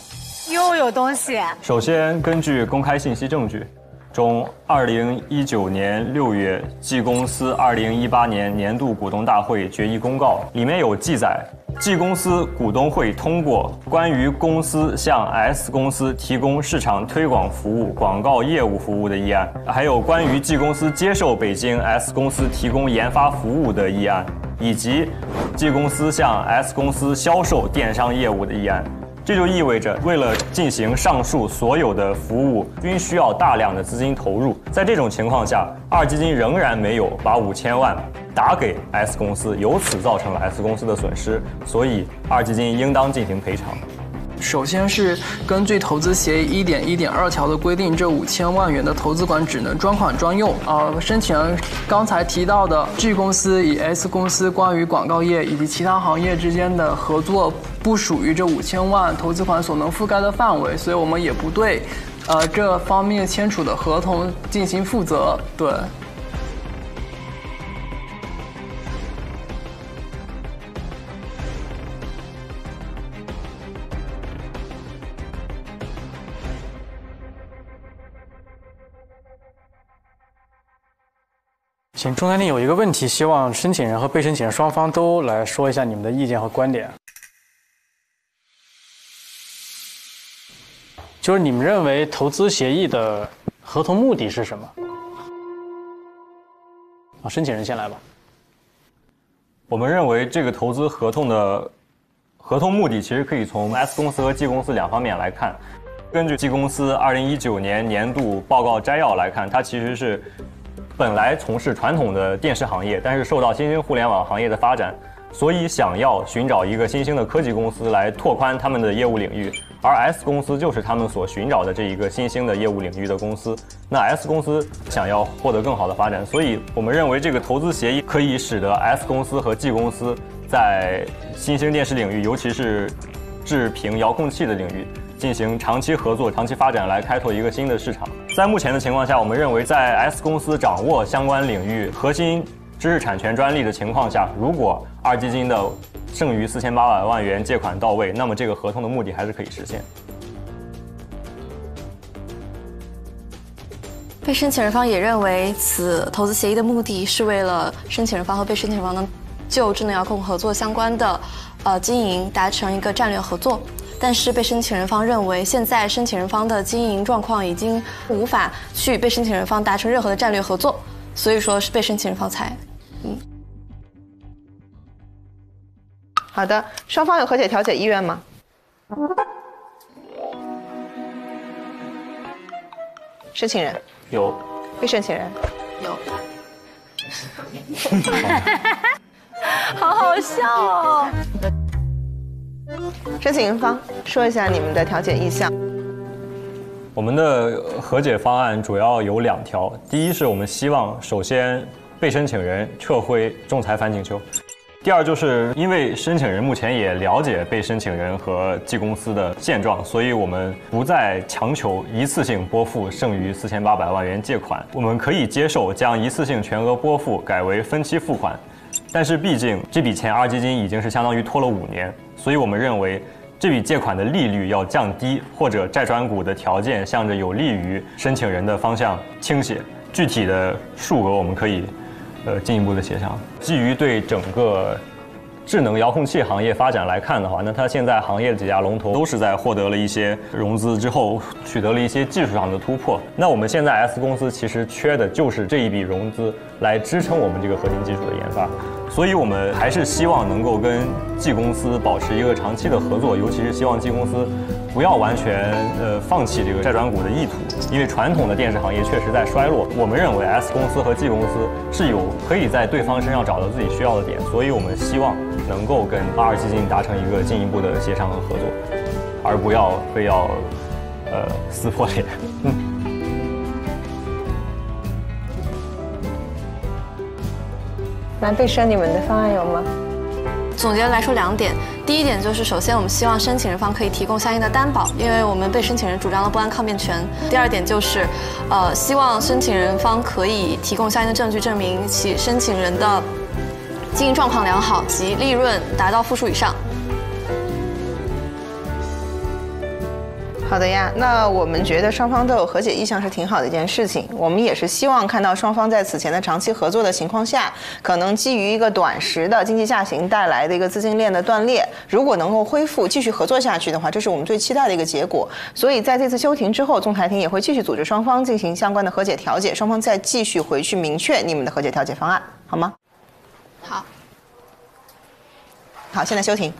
又有东西。首先，根据公开信息证据中，2019年6月G 公司2018年年度股东大会决议公告里面有记载，G 公司股东会通过关于公司向 S 公司提供市场推广服务、广告业务服务的议案，还有关于 G 公司接受北京 S 公司提供研发服务的议案，以及 G 公司向 S 公司销售电商业务的议案。这就意味着，为了进行上述所有的服务，均需要大量的资金投入。在这种情况下，二基金仍然没有把5000万打给 S 公司，由此造成了 S 公司的损失，所以二基金应当进行赔偿。首先是根据投资协议1.1.2条的规定，这5000万元的投资款只能专款专用。申请人刚才提到的 G 公司与 S 公司关于广告业以及其他行业之间的合作，不属于这5000万投资款所能覆盖的范围，所以我们也不对这方面签署的合同进行负责。对。请仲裁庭有一个问题，希望申请人和被申请人双方都来说一下你们的意见和观点。就是你们认为投资协议的合同目的是什么？申请人先来吧。我们认为这个投资合同的合同目的其实可以从 S 公司和 G 公司2方面来看。根据 G 公司2019年年度报告摘要来看，它其实是本来从事传统的电视行业，但是受到新兴互联网行业的发展，所以想要寻找一个新兴的科技公司来拓宽他们的业务领域，而 S 公司就是他们所寻找的这一个新兴的业务领域的公司。那 S 公司想要获得更好的发展，所以我们认为这个投资协议可以使得 S 公司和 G 公司在新兴电视领域，尤其是智屏遥控器的领域进行长期合作、长期发展，来开拓一个新的市场。在目前的情况下，我们认为在 S 公司掌握相关领域核心知识产权专利的情况下，如果二基金的剩余4800万元借款到位，那么这个合同的目的还是可以实现。被申请人方也认为，此投资协议的目的是为了申请人方和被申请人方能就智能遥控合作相关的经营达成一个战略合作。但是被申请人方认为，现在申请人方的经营状况已经无法去被申请人方达成任何的战略合作，所以说是被申请人方才好的，双方有和解调解意愿吗？申请人有，被申请人有。好好笑哦！申请人方说一下你们的调解意向。我们的和解方案主要有2条，第一是我们希望首先被申请人撤回仲裁反请求。第二，就是因为申请人目前也了解被申请人和 G 公司的现状，所以我们不再强求一次性拨付剩余4800万元借款，我们可以接受将一次性全额拨付改为分期付款。但是毕竟这笔钱二基金已经是相当于拖了5年，所以我们认为这笔借款的利率要降低，或者债转股的条件向着有利于申请人的方向倾斜。具体的数额我们可以进一步的协商。基于对整个智能遥控器行业发展来看的话，那它现在行业的几家龙头都是在获得了一些融资之后，取得了一些技术上的突破。那我们现在 S 公司其实缺的就是这一笔融资来支撑我们这个核心技术的研发，所以我们还是希望能够跟 G 公司保持一个长期的合作，尤其是希望 G 公司不要完全放弃这个债转股的意图，因为传统的电视行业确实在衰落。我们认为 S 公司和 G 公司是有可以在对方身上找到自己需要的点，所以我们希望能够跟二基金达成一个进一步的协商和合作，而不要非要撕破脸。来，被申你们的方案有吗？总结来说2点，第一点就是首先我们希望申请人方可以提供相应的担保，因为我们被申请人主张了不安抗辩权。第二点就是，希望申请人方可以提供相应的证据证明其申请人的经营状况良好及利润达到负数以上。好的呀，那我们觉得双方都有和解意向是挺好的一件事情。我们也是希望看到双方在此前的长期合作的情况下，可能基于一个短时的经济下行带来的一个资金链的断裂，如果能够恢复继续合作下去的话，这是我们最期待的一个结果。所以在这次休庭之后，仲裁庭也会继续组织双方进行相关的和解调解，双方再继续回去明确你们的和解调解方案，好吗？好。好，现在休庭。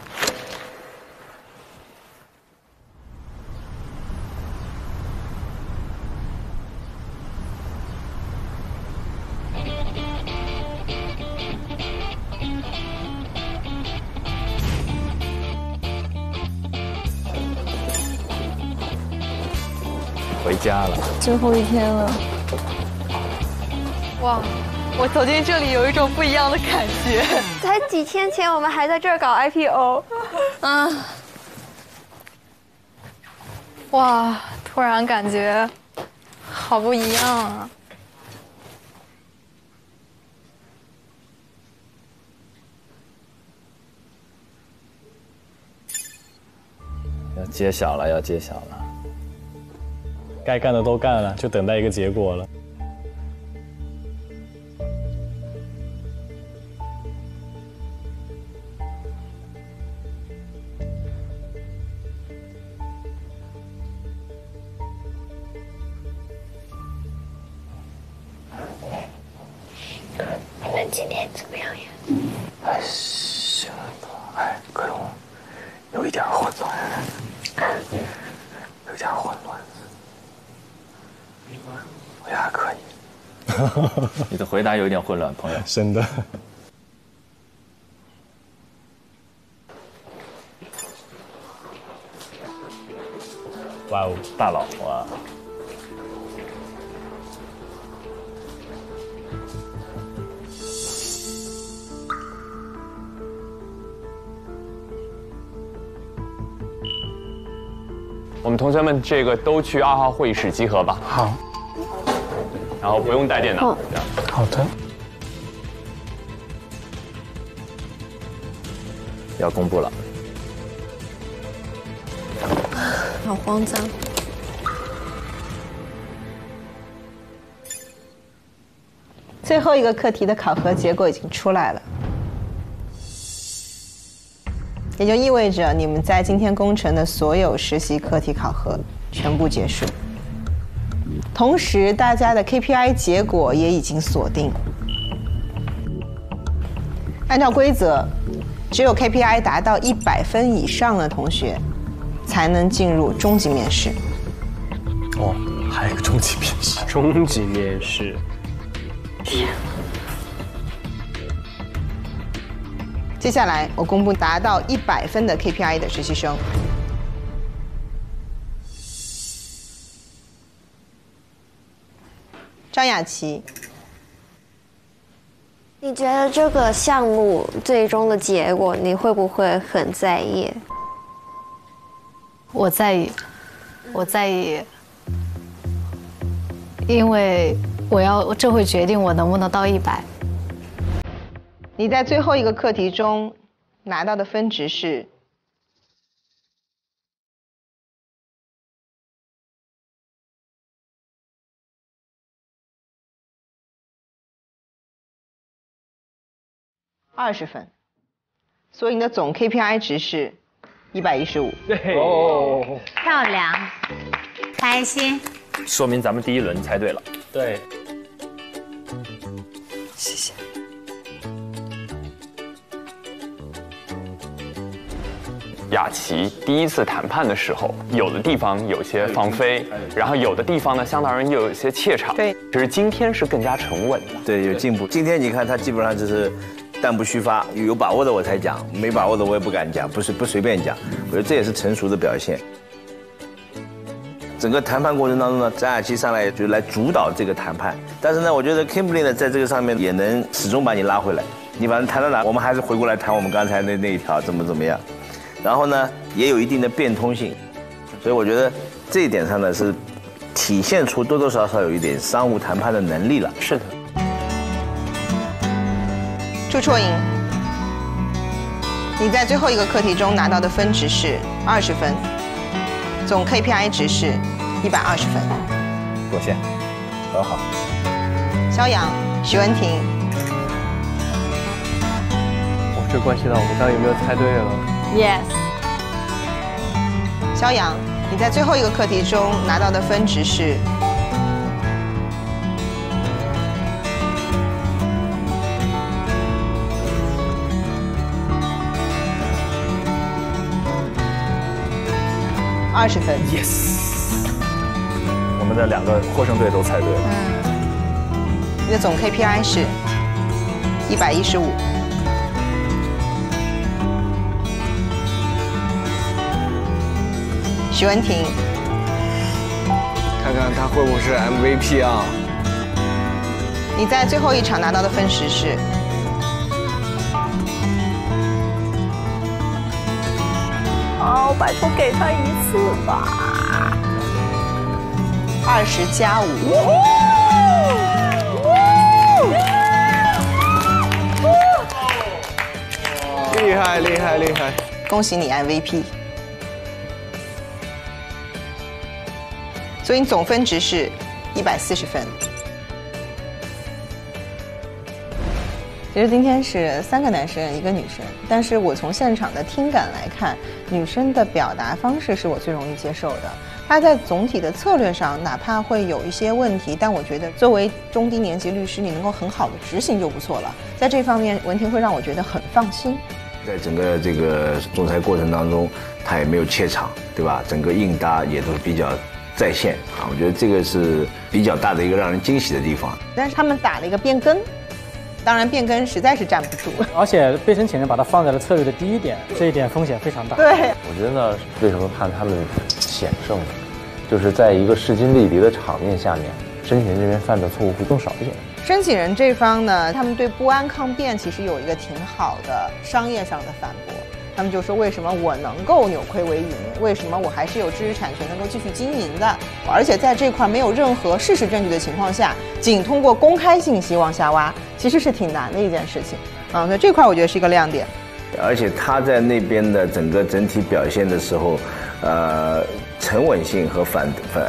回家了，最后一天了。哇，我走进这里有一种不一样的感觉。才几天前我们还在这儿搞 IPO， 哇，突然感觉好不一样啊。要揭晓了，要揭晓了。该干的都干了，就等待一个结果了。你们今天怎么样呀？还行吧，可能有一点混乱，有点混乱。我也还可以。你的回答有一点混乱，朋友。真的。哇哦，大佬哇！我们同学们这个都去2号会议室集合吧。好。然后不用带电脑。好的。要公布了。好慌张。最后一个课题的考核结果已经出来了，也就意味着你们在今天工程的所有实习课题考核全部结束。同时，大家的 KPI 结果也已经锁定。按照规则，只有 KPI 达到100分以上的同学，才能进入终极面试。哦，还有个终极面试。终极面试。天。接下来，我公布达到100分的 KPI 的实习生。张雅琪，你觉得这个项目最终的结果，你会不会很在意？我在意，因为这会决定我能不能到100。你在最后一个课题中拿到的分值是20分，所以你的总 KPI 值是115。对哦，漂亮，开心。说明咱们第一轮猜对了。对，谢谢。雅琪第一次谈判的时候，有的地方有些放飞，然后有的地方呢，相对而言又有一些怯场。对，就是今天是更加沉稳的。对，有进步。今天你看他基本上就是弹不虚发，有把握的我才讲，没把握的我也不敢讲，不随便讲。我觉得这也是成熟的表现。整个谈判过程当中呢，张雅琪上来就来主导这个谈判，但是呢，我觉得 Kimberly 呢在这个上面也能始终把你拉回来。你反正谈到哪，我们还是回过来谈我们刚才那一条怎么样。然后呢，也有一定的变通性，所以我觉得这一点上呢是体现出多多少少有一点商务谈判的能力了。是的。朱绰莹，你在最后一个课题中拿到的分值是20分，总 KPI 值是120分，过线，很好。肖阳、许文婷，这关系到我们刚刚有没有猜对了。Yes。肖阳，你在最后一个课题中拿到的分值是20分。Yes。我们的2个获胜队都猜对了。你的总 KPI 是115。许文婷，看看他会不会是 MVP 啊？你在最后一场拿到的分值是哦，拜托给他1次吧。20+5。厉害厉害厉害！恭喜你 MVP。所以你总分值是140分。其实今天是3个男生1个女生，但是我从现场的听感来看，女生的表达方式是我最容易接受的。她在总体的策略上，哪怕会有一些问题，但我觉得作为中低年级律师，你能够很好的执行就不错了。在这方面，文婷会让我觉得很放心。在整个这个仲裁过程当中，他也没有怯场，对吧？整个应答也都是比较在线啊，我觉得这个是比较大的一个让人惊喜的地方。但是他们打了一个变更，当然变更实在是站不住，而且被申请人把它放在了策略的第一点，这一点风险非常大。对，我觉得呢，为什么看他们险胜？就是在一个势均力敌的场面下面，申请人这边犯的错误会更少一点。申请人这方呢，他们对不安抗辩其实有一个挺好的商业上的反驳。他们就说，为什么我能够扭亏为盈？为什么我还是有知识产权能够继续经营的？而且在这块没有任何事实证据的情况下，仅通过公开信息往下挖，其实是挺难的一件事情。所以这块我觉得是一个亮点。而且他在那边的整体表现的时候，沉稳性和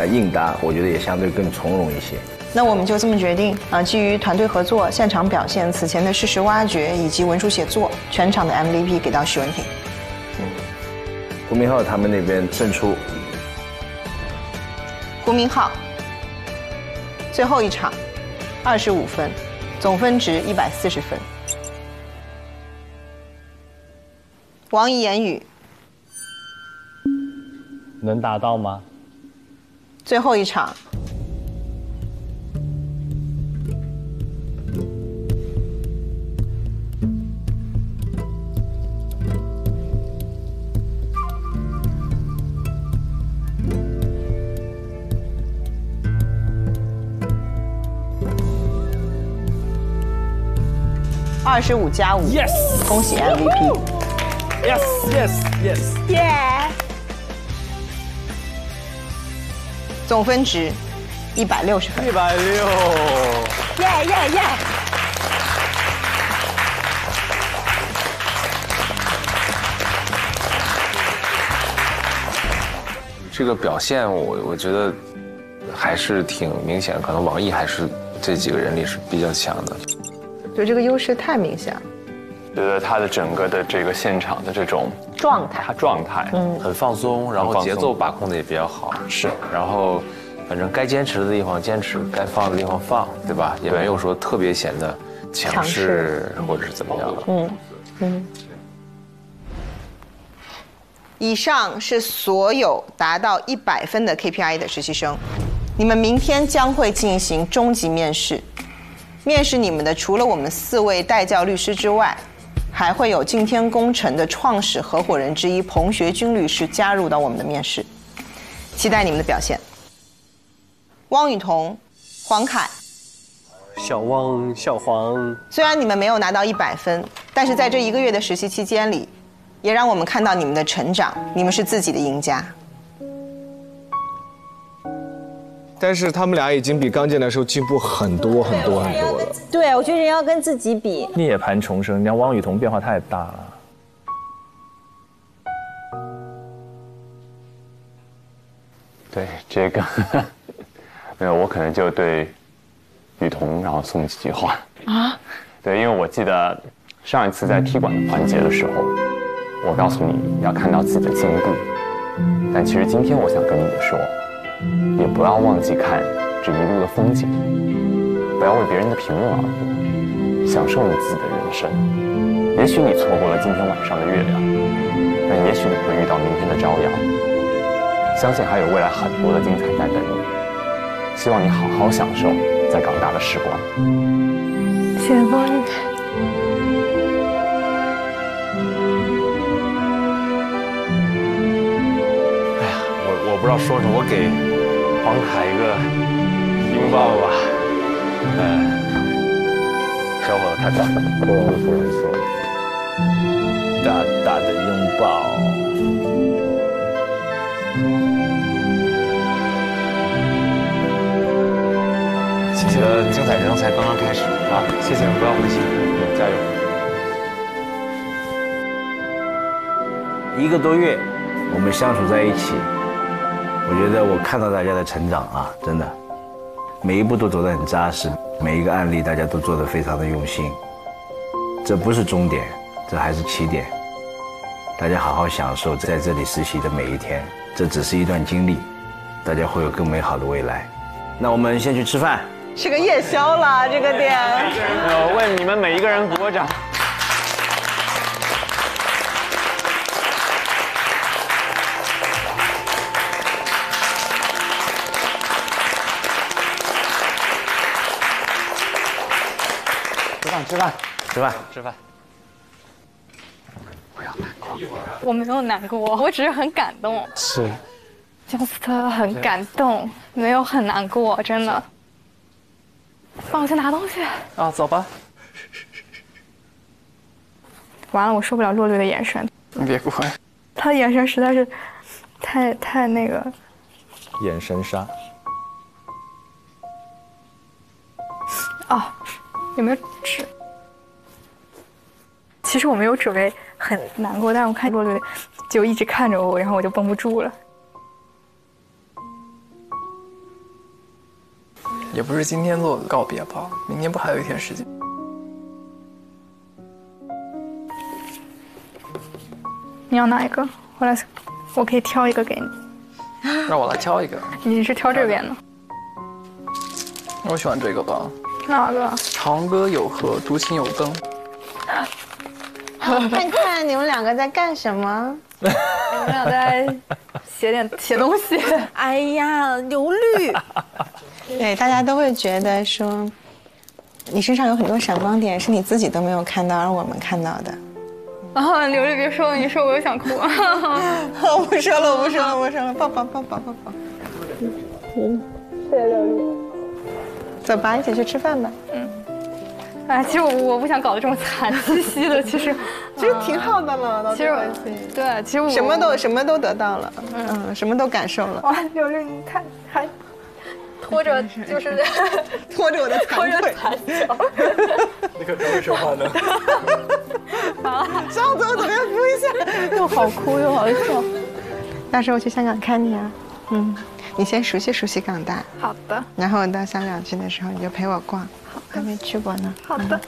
应答，我觉得也相对更从容一些。那我们就这么决定啊，基于团队合作、现场表现、此前的事实挖掘以及文书写作，全场的 MVP 给到许文婷。胡明昊他们那边胜出。胡明昊最后一场25分，总分值140分。王怡言语能达到吗？最后一场25+5， yes， 恭喜 MVP。Yes, yes, yes. 耶！总分值160分。160。耶耶耶！这个表现我觉得还是挺明显的，可能王毅还是这几个人里是比较强的。就这个优势太明显了。觉得他的整个的这个现场的这种状态，很放松，然后节奏把控的也比较好，是，然后反正该坚持的地方坚持，该放的地方放，对吧？也没有说特别显得强势或者是怎么样。以上是所有达到100分的 KPI 的实习生，你们明天将会进行终极面试。面试你们的除了我们4位带教律师之外，还会有敬天工程的创始合伙人之一彭学军律师加入到我们的面试，期待你们的表现。汪雨桐、黄凯、小汪、小黄，虽然你们没有拿到100分，但是在这1个月的实习期间里，也让我们看到你们的成长，你们是自己的赢家。但是他们俩已经比刚进来的时候进步很多很多很多了。对，我觉得人要跟自己比。涅槃重生，你看汪雨桐变化太大了。对这个，没有，我可能就对雨桐然后送几句话啊。对，因为我记得上一次在踢馆的环节的时候，我告诉你要看到自己的进步，但其实今天我想跟你们说，也不要忘记看这一路的风景，不要为别人的评论而活，享受你自己的人生。也许你错过了今天晚上的月亮，但也许你会遇到明天的朝阳。相信还有未来很多的精彩在等你。希望你好好享受在港大的时光。雪光。我不知道说什么，我给黄凯一个拥抱吧。小伙子太棒了，不容易，不容易，不容易。大大的拥抱。谢谢，精彩人生才刚刚开始啊！谢谢，不要灰心，加油。1个多月，我们相处在一起。我觉得我看到大家的成长啊，真的，每一步都走得很扎实，每一个案例大家都做得非常的用心。这不是终点，这还是起点。大家好好享受在这里实习的每一天，这只是一段经历，大家会有更美好的未来。那我们先去吃饭。是个夜宵了，这个店。我为你们每一个人鼓个掌。吃饭。我没有难过，我只是很感动。是， ，just 很感动，没有很难过，真的。帮我去拿东西啊，走吧。完了，我受不了洛洛的眼神。你别哭，他的眼神实在是太那个。眼神杀。哦，有没有纸？其实我没有准备很难过，但是我看洛洛就一直看着我，然后我就绷不住了。也不是今天做告别吧，明天不还有一天时间？你要哪一个？我可以挑一个给你。让我来挑一个。你是挑这边的？我喜欢这个吧。哪个？长歌有河，独行有灯。看看你们两个在干什么？我们俩在写东西。哎呀，刘律。对，大家都会觉得说，你身上有很多闪光点，是你自己都没有看到，而我们看到的。啊，刘律别说了，你说我又想哭。我不说了，我不说了，我说了，抱抱。谢谢刘律。走吧，一起去吃饭吧。哎，其实我不想搞得这么惨兮兮的，其实挺好的了。其实对，其实我什么都得到了，什么都感受了。哇，刘律，你看还拖着就是拖着我的残腿，你可不会说话呢。张总怎么样？扶一下，又好哭又好笑。到时候我去香港看你啊，你先熟悉港大。好的。然后我到香港去的时候，你就陪我逛。好，还没去过呢。好的。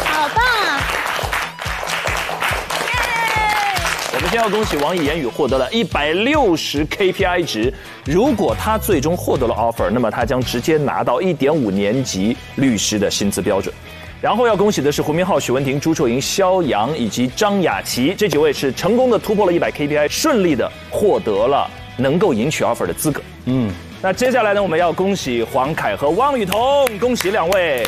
好棒啊！我们先要恭喜王艺言语获得了160 KPI 值。如果他最终获得了 offer， 那么他将直接拿到1.5年级律师的薪资标准。然后要恭喜的是胡明昊、许文婷、朱臭莹、肖阳以及张雅琪这几位是成功的突破了100 KPI， 顺利的获得了能够迎娶 offer 的资格。那接下来呢，我们要恭喜黄凯和汪雨桐，恭喜两位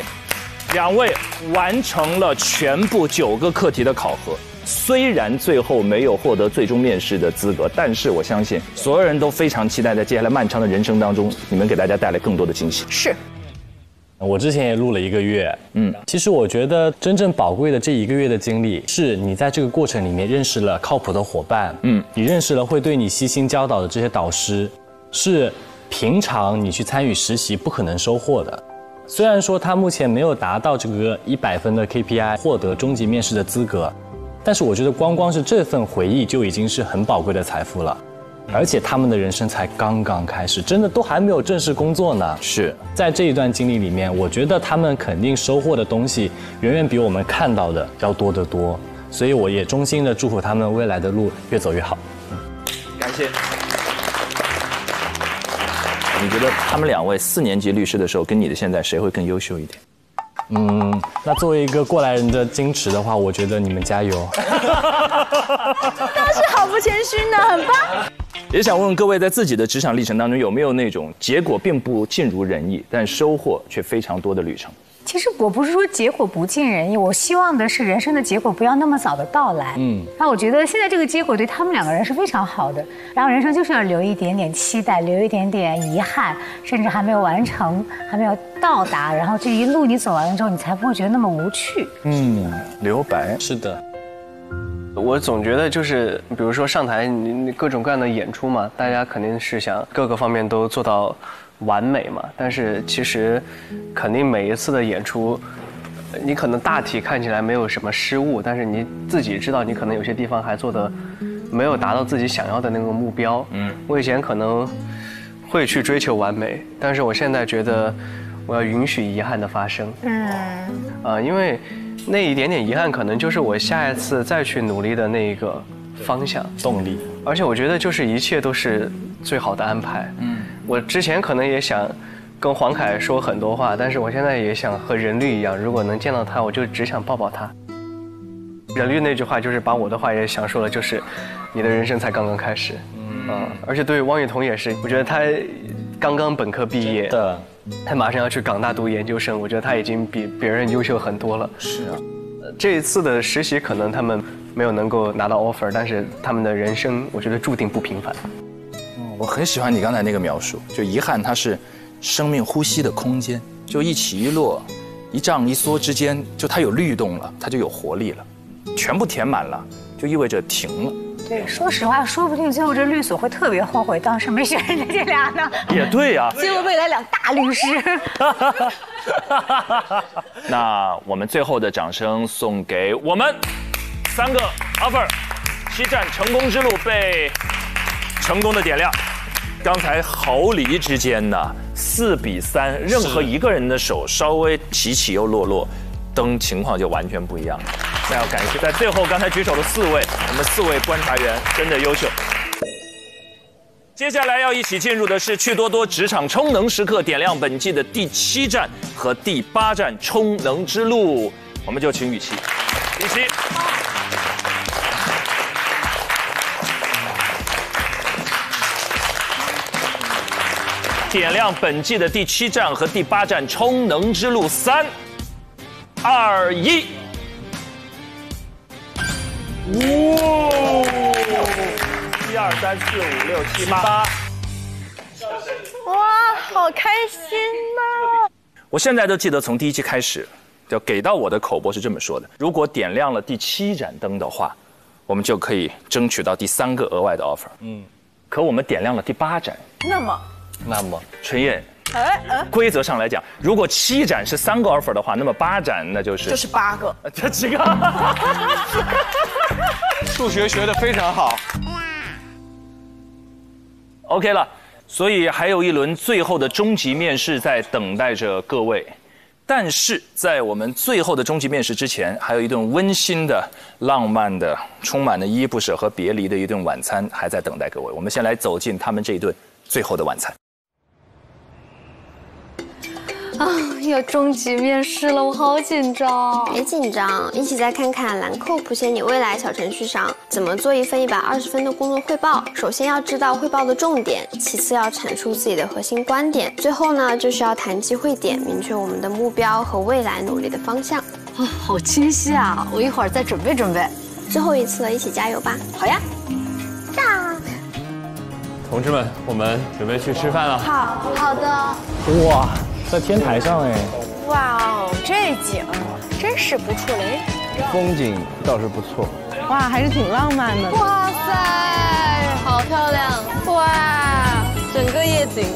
完成了全部9个课题的考核。虽然最后没有获得最终面试的资格，但是我相信所有人都非常期待在接下来漫长的人生当中，你们给大家带来更多的惊喜。是。我之前也录了1个月，其实我觉得真正宝贵的这1个月的经历，是你在这个过程里面认识了靠谱的伙伴，你认识了会对你悉心教导的这些导师，是平常你去参与实习不可能收获的。虽然说他目前没有达到这个100分的 KPI， 获得终极面试的资格，但是我觉得光是这份回忆就已经是很宝贵的财富了。而且他们的人生才刚刚开始，真的都还没有正式工作呢。是在这一段经历里面，我觉得他们肯定收获的东西远远比我们看到的要多得多。所以我也衷心的祝福他们未来的路越走越好。感谢。你觉得他们2位4年级律师的时候，跟你的现在谁会更优秀一点？那作为一个过来人的矜持的话，我觉得你们加油。那是毫不谦虚呢，很棒。也想问问各位，在自己的职场历程当中，有没有那种结果并不尽如人意，但收获却非常多的旅程？其实我不是说结果不尽人意，我希望的是人生的结果不要那么早的到来。那我觉得现在这个结果对他们2个人是非常好的。然后人生就是要留一点点期待，留一点点遗憾，甚至还没有完成，还没有到达，然后这一路你走完了之后，你才不会觉得那么无趣。留白是的。我总觉得就是，比如说上台你各种各样的演出嘛，大家肯定是想各个方面都做到完美嘛。但是其实，肯定每一次的演出，你可能大体看起来没有什么失误，但是你自己知道你可能有些地方还做得没有达到自己想要的那个目标。我以前可能会去追求完美，但是我现在觉得我要允许遗憾的发生。因为那一点点遗憾，可能就是我下一次再去努力的那一个方向、动力。而且我觉得，就是一切都是最好的安排。我之前可能也想跟黄凯说很多话，但是我现在也想和任律一样，如果能见到他，我就只想抱抱他。任律那句话就是把我的话也想说了，就是你的人生才刚刚开始。而且对于汪雨桐也是，我觉得他刚刚本科毕业，他马上要去港大读研究生，我觉得他已经比别人优秀很多了。是啊，这一次的实习可能他们没有能够拿到 offer， 但是他们的人生我觉得注定不平凡。我很喜欢你刚才那个描述，就遗憾它是生命呼吸的空间，就一起一落，一涨一缩之间，就它有律动了，它就有活力了，全部填满了，就意味着停了。对，说实话，说不定最后这律所会特别后悔当时没选人家这俩呢。也对呀，结果未来2大律师。那我们最后的掌声送给我们3个 offer， 7站成功之路被成功的点亮。刚才毫厘之间呢，4比3，任何一个人的手稍微起起又落落，灯情况就完全不一样了。那要感谢在最后刚才举手的4位，我们4位观察员真的优秀。接下来要一起进入的是趣多多职场充能时刻，点亮本季的第7站和第8站充能之路。我们就请雨琦，雨琦。点亮本季的第7站和第8站充能之路，3、2、1。哇！1、2、3、4、5、6、7、8。哇，好开心呐！我现在都记得从第1期开始，就给到我的口播是这么说的：如果点亮了第7盏灯的话，我们就可以争取到第3个额外的 offer。可我们点亮了第8盏，那么陈烨，规则上来讲，如果7盏是3个 offer 的话，那么8盏那就是8个，这几个。数学学得非常好。OK 了，所以还有一轮最后的终极面试在等待着各位。但是在我们最后的终极面试之前，还有一顿温馨的、浪漫的、充满了依依不舍和别离的一顿晚餐还在等待各位。我们先来走进他们这一顿最后的晚餐。啊，要终极面试了，我好紧张。别紧张，一起再看看兰蔻谱写你未来小程序上怎么做一份120分的工作汇报。首先要知道汇报的重点，其次要阐述自己的核心观点，最后呢就是要谈机会点，明确我们的目标和未来努力的方向。哦，好清晰啊！我一会儿再准备准备。最后一次了，一起加油吧！好呀，炸！同志们，我们准备去吃饭了。好的。哇，在天台上哎。哇哦，这景真是不错嘞。风景倒是不错。哇，还是挺浪漫的。哇塞，好漂亮！哇，整个夜景。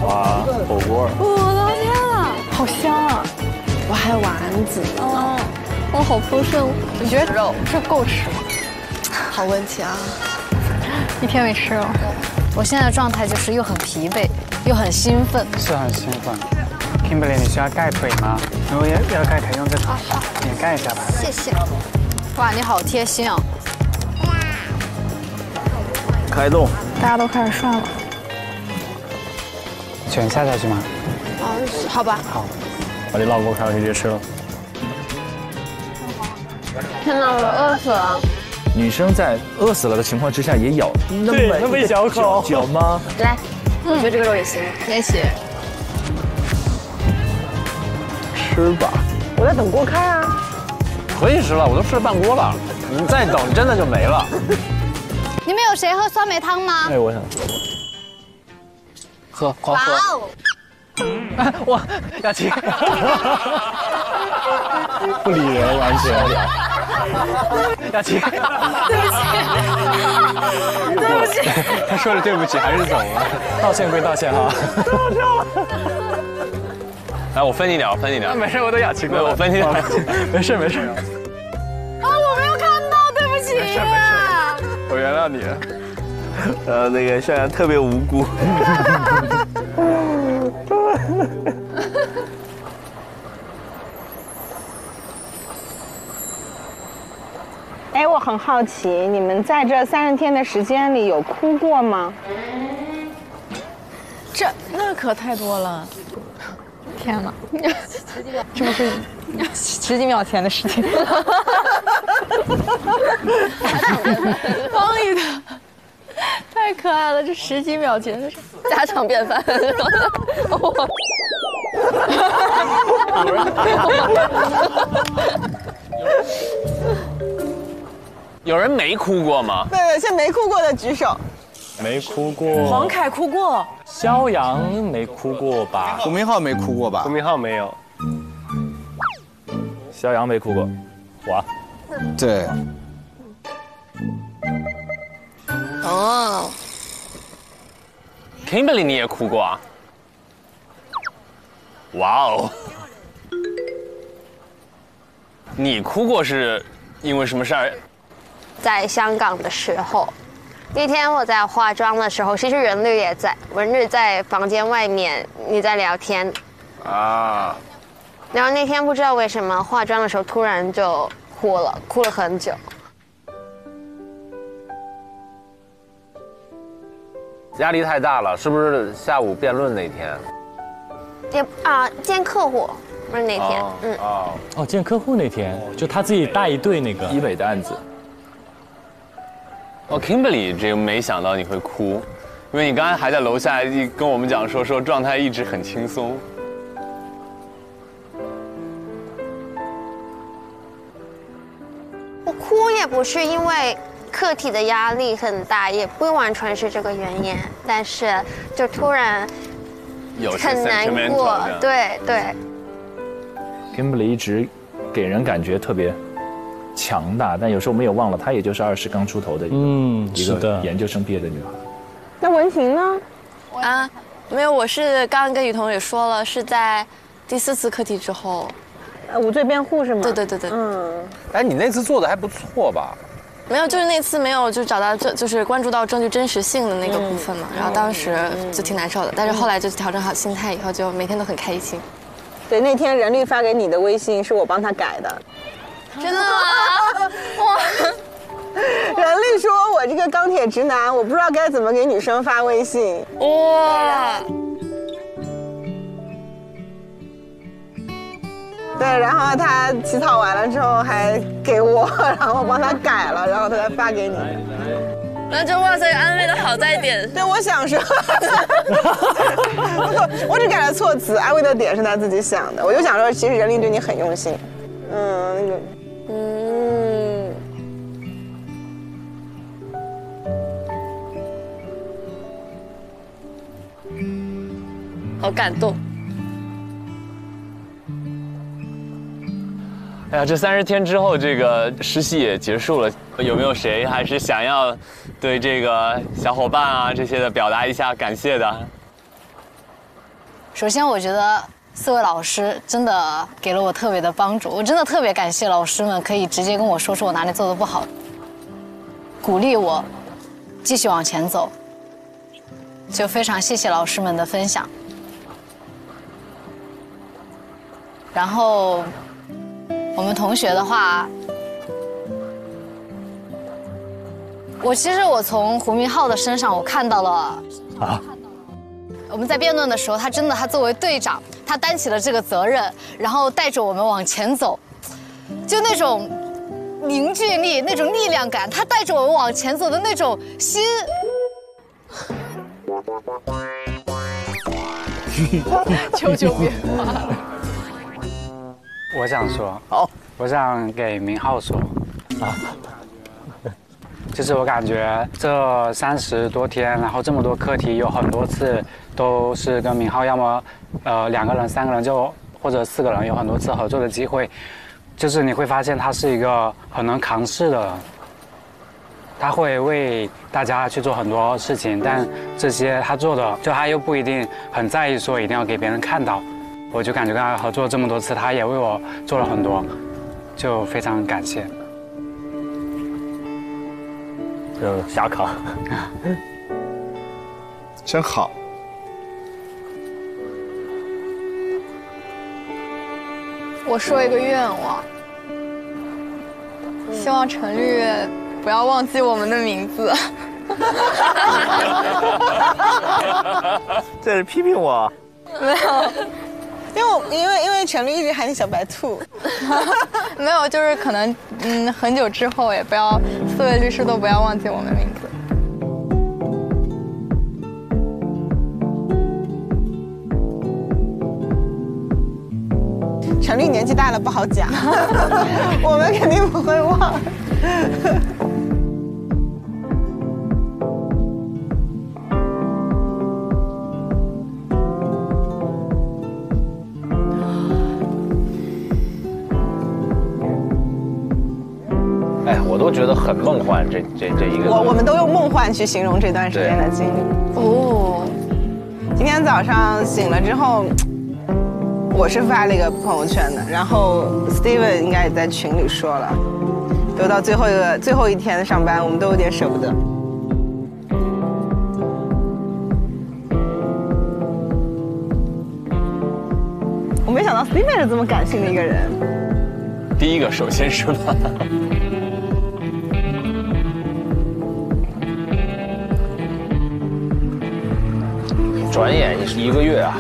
哇，火锅。我的天啊，好香啊！哇，还有丸子。哇，好丰盛。你觉得肉这够吃吗？好问题啊。1天没吃了。我现在的状态就是又很疲惫，又很兴奋。是很兴奋。Kimberly， 你需要盖腿吗？如果要盖，可以用这个，你盖一下吧。谢谢。哇，你好贴心哦。开动。大家都开始涮了。卷下去吗？好吧。好。把你老公开，直接吃了。天哪，我饿死了。女生在饿死了的情况之下也咬那么一小口嚼吗？来，我觉得这个肉也行，也行。吃吧。我在等锅开啊。可以吃了，我都吃了半锅了。你再等，真的就没了。你们有谁喝酸梅汤吗？哎，我想喝，狂喝。哇，雅琪，不理人，完全。雅琪，对不起，他说了对不起，还是走了。道歉归道歉哈。来，我分你点，没事，我都雅琪过了，我分你点。没事。啊，我没有看到，对不起。没事，我原谅你。那个向阳特别无辜。哎，我很好奇，你们在这30天的时间里有哭过吗？那可太多了。天哪，这不是10几秒前的事情。方宇的太可爱了，这10几秒前的事，家常便饭。有人没哭过吗？对，现在没哭过的举手。没哭过。黄凯哭过。肖阳没哭过吧？胡明昊没哭过吧？胡明昊没有。肖阳没哭过，我。对。哦。Kimberly 你也哭过啊？哇哦。你哭过是因为什么事儿？在香港的时候，那天我在化妆的时候，其实任律也在，任律在房间外面，你在聊天啊。然后那天不知道为什么化妆的时候突然就哭了很久。压力太大了，是不是下午辩论那天？见客户不是那天，见客户那天，就他自己带一队那个医美的案子。Kimberly 这个没想到你会哭，因为你刚才还在楼下跟我们讲说状态一直很轻松。我哭也不是因为课题的压力很大，也不完全是这个原因，但是就突然很难过，对。Kimberly 一直给人感觉特别强大，但有时候我们也忘了，她也就是20刚出头的一个研究生毕业的女孩。那文婷呢？没有，我是刚刚跟雨桐也说了，是在第4次课题之后。无罪辩护是吗？对。哎，你那次做的还不错吧？没有，就是那次没有就找到就是关注到证据真实性的那个部分嘛，然后当时就挺难受的，但是后来就调整好心态以后，就每天都很开心。对，那天任律发给你的微信是我帮他改的。真的吗？哇！任律说我这个钢铁直男，我不知道该怎么给女生发微信。哇！对，然后他起草完了之后还给我，然后我帮他改了，然后他才发给你。那就哇塞，安慰的好在一点。对，我想说，我只改了措辞，安慰的点是他自己想的。我就想说，其实任律对你很用心。好感动。哎呀，这30天之后，这个实习也结束了，有没有谁还是想要对这个小伙伴啊这些的表达一下感谢的？首先，我觉得4位老师真的给了我特别的帮助，我真的特别感谢老师们可以直接跟我说我哪里做的不好，鼓励我继续往前走，就非常谢谢老师们的分享。然后我们同学的话，其实我从胡明昊的身上我看到了我们在辩论的时候，他作为队长，他担起了这个责任，然后带着我们往前走，就那种凝聚力、那种力量感，他带着我们往前走的那种心。求求别骂。我想说，我想给明昊说，就是我感觉这30多天，然后这么多课题，有很多次都是跟明昊，要么2个人、3个人，就或者4个人，有很多次合作的机会。就是你会发现他是一个很能扛事的人，他会为大家去做很多事情，但这些他做的，就他又不一定很在意说一定要给别人看到。我就感觉跟他合作这么多次，他也为我做了很多，就非常感谢。就瞎扛，真好。我说一个愿望，希望陈律不要忘记我们的名字。这是批评我？没有。因为陈律一直喊你小白兔，没有，就是可能很久之后也不要4位律师都不要忘记我们名字。陈律年纪大了不好讲，我们肯定不会忘。哎，我都觉得很梦幻，这一个。我们都用梦幻去形容这段时间的经历。哦，今天早上醒了之后，我是发了一个朋友圈的，然后 Steven 应该也在群里说了，都到最后一天上班，我们都有点舍不得。我没想到 Steven 是这么感性的一个人。第一个首先是吧？转眼1个月啊！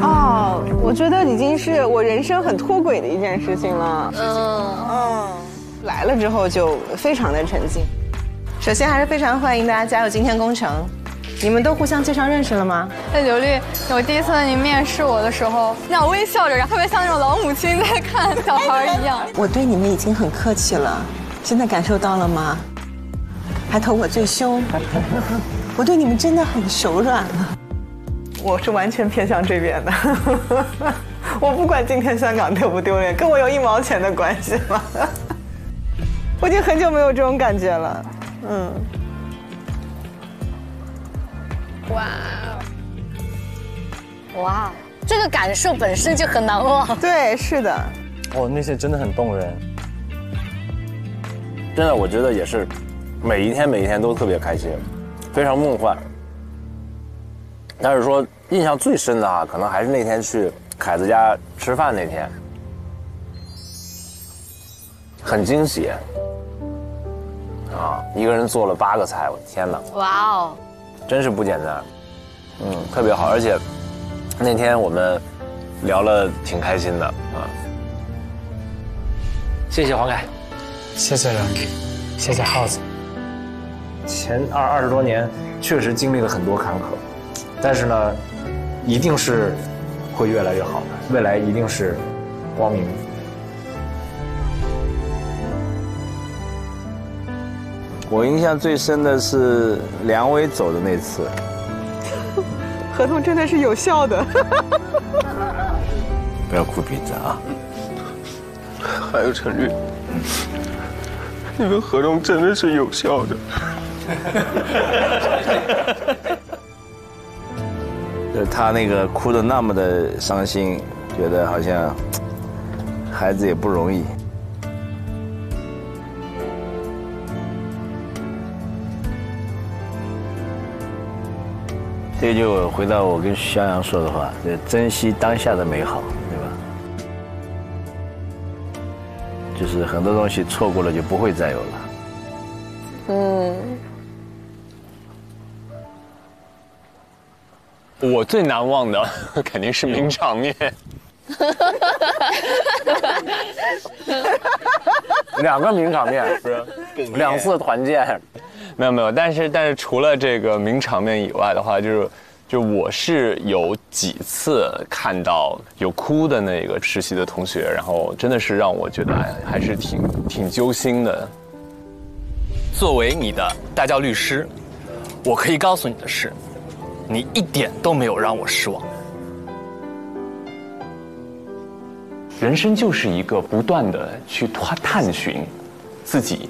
哦，我觉得已经是我人生很脱轨的一件事情了。来了之后就非常的沉浸。首先还是非常欢迎大家加入今天工程。你们都互相介绍认识了吗？那刘律，我第一次您面试我的时候，那样微笑着，然后特别像那种老母亲在看小孩一样。我对你们已经很客气了，现在感受到了吗？还投我最凶，我对你们真的很手软了。我是完全偏向这边的，我不管今天香港丢不丢脸，跟我有1毛钱的关系吗？我已经很久没有这种感觉了。哇，这个感受本身就很难忘。对，是的。哦，那些真的很动人。真的，我觉得也是，每一天都特别开心，非常梦幻。但是说印象最深的啊，可能还是那天去凯子家吃饭那天，很惊喜啊！一个人做了8个菜，我的天哪！哇哦，真是不简单，特别好，而且那天我们聊了挺开心的啊。谢谢黄凯，谢谢人，谢谢耗子。前20多年确实经历了很多坎坷。但是呢，一定是会越来越好的，未来一定是光明。我印象最深的是梁伟走的那次，合同真的是有效的。不要哭鼻子啊！还有陈律，你们合同真的是有效的。就是他那个哭得那么的伤心，觉得好像孩子也不容易。这就回到我跟肖阳说的话，珍惜当下的美好，对吧？就是很多东西错过了就不会再有了。我最难忘的肯定是名场面。2个名场面，不是2次团建，没有，但是除了这个名场面以外的话，就我是有几次看到有哭的那个实习的同学，然后真的是让我觉得还是挺揪心的。作为你的大教律师，我可以告诉你的是，你一点都没有让我失望。人生就是一个不断的去探寻自己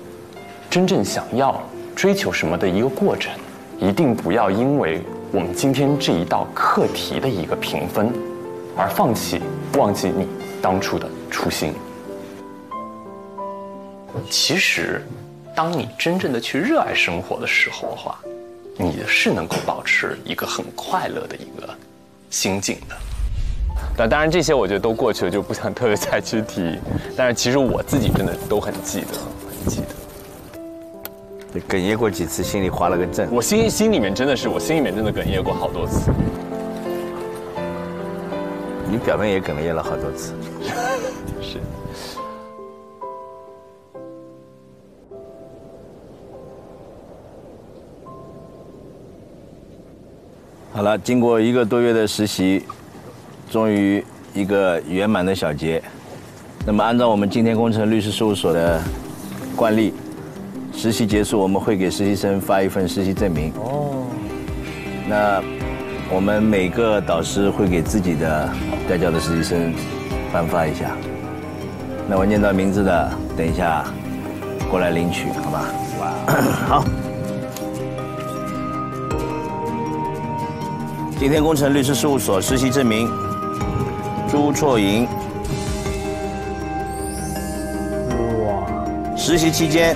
真正想要追求什么的一个过程，一定不要因为我们今天这一道课题的一个评分而忘记你当初的初心。其实，当你真正的去热爱生活的时候的话，你是能够保持一个很快乐的一个心境的。那当然，这些我觉得都过去了，就不想特别再去提。但是其实我自己真的都很记得。哽咽过几次，心里划了个阵。我心里面真的哽咽过好多次。你表面也哽咽了好多次。是。好了，经过1个多月的实习，终于一个圆满的小结。那么按照我们今天工程律师事务所的惯例，实习结束我们会给实习生发一份实习证明。哦。那我们每个导师会给自己的带教的实习生颁发一下。那我念到名字的，等一下过来领取，好吧？哇，好。今天工程律师事务所实习证明，朱绰莹。哇！实习期间，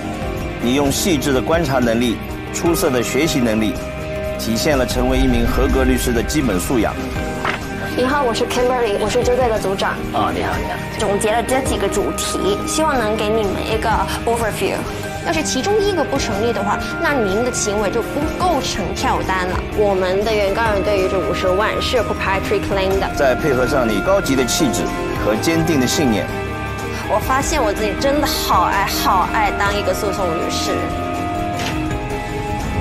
你用细致的观察能力、出色的学习能力，体现了成为一名合格律师的基本素养。你好，我是 Kimberly， 我是这队的组长。哦，你好，你好。总结了这几个主题，希望能给你们一个 overview。要是其中一个不成立的话，那您的行为就不构成跳单了。我们的原告人对于这50万是有 proprietary claim 的。再配合上你高级的气质和坚定的信念，我发现我自己真的好爱当一个诉讼律师。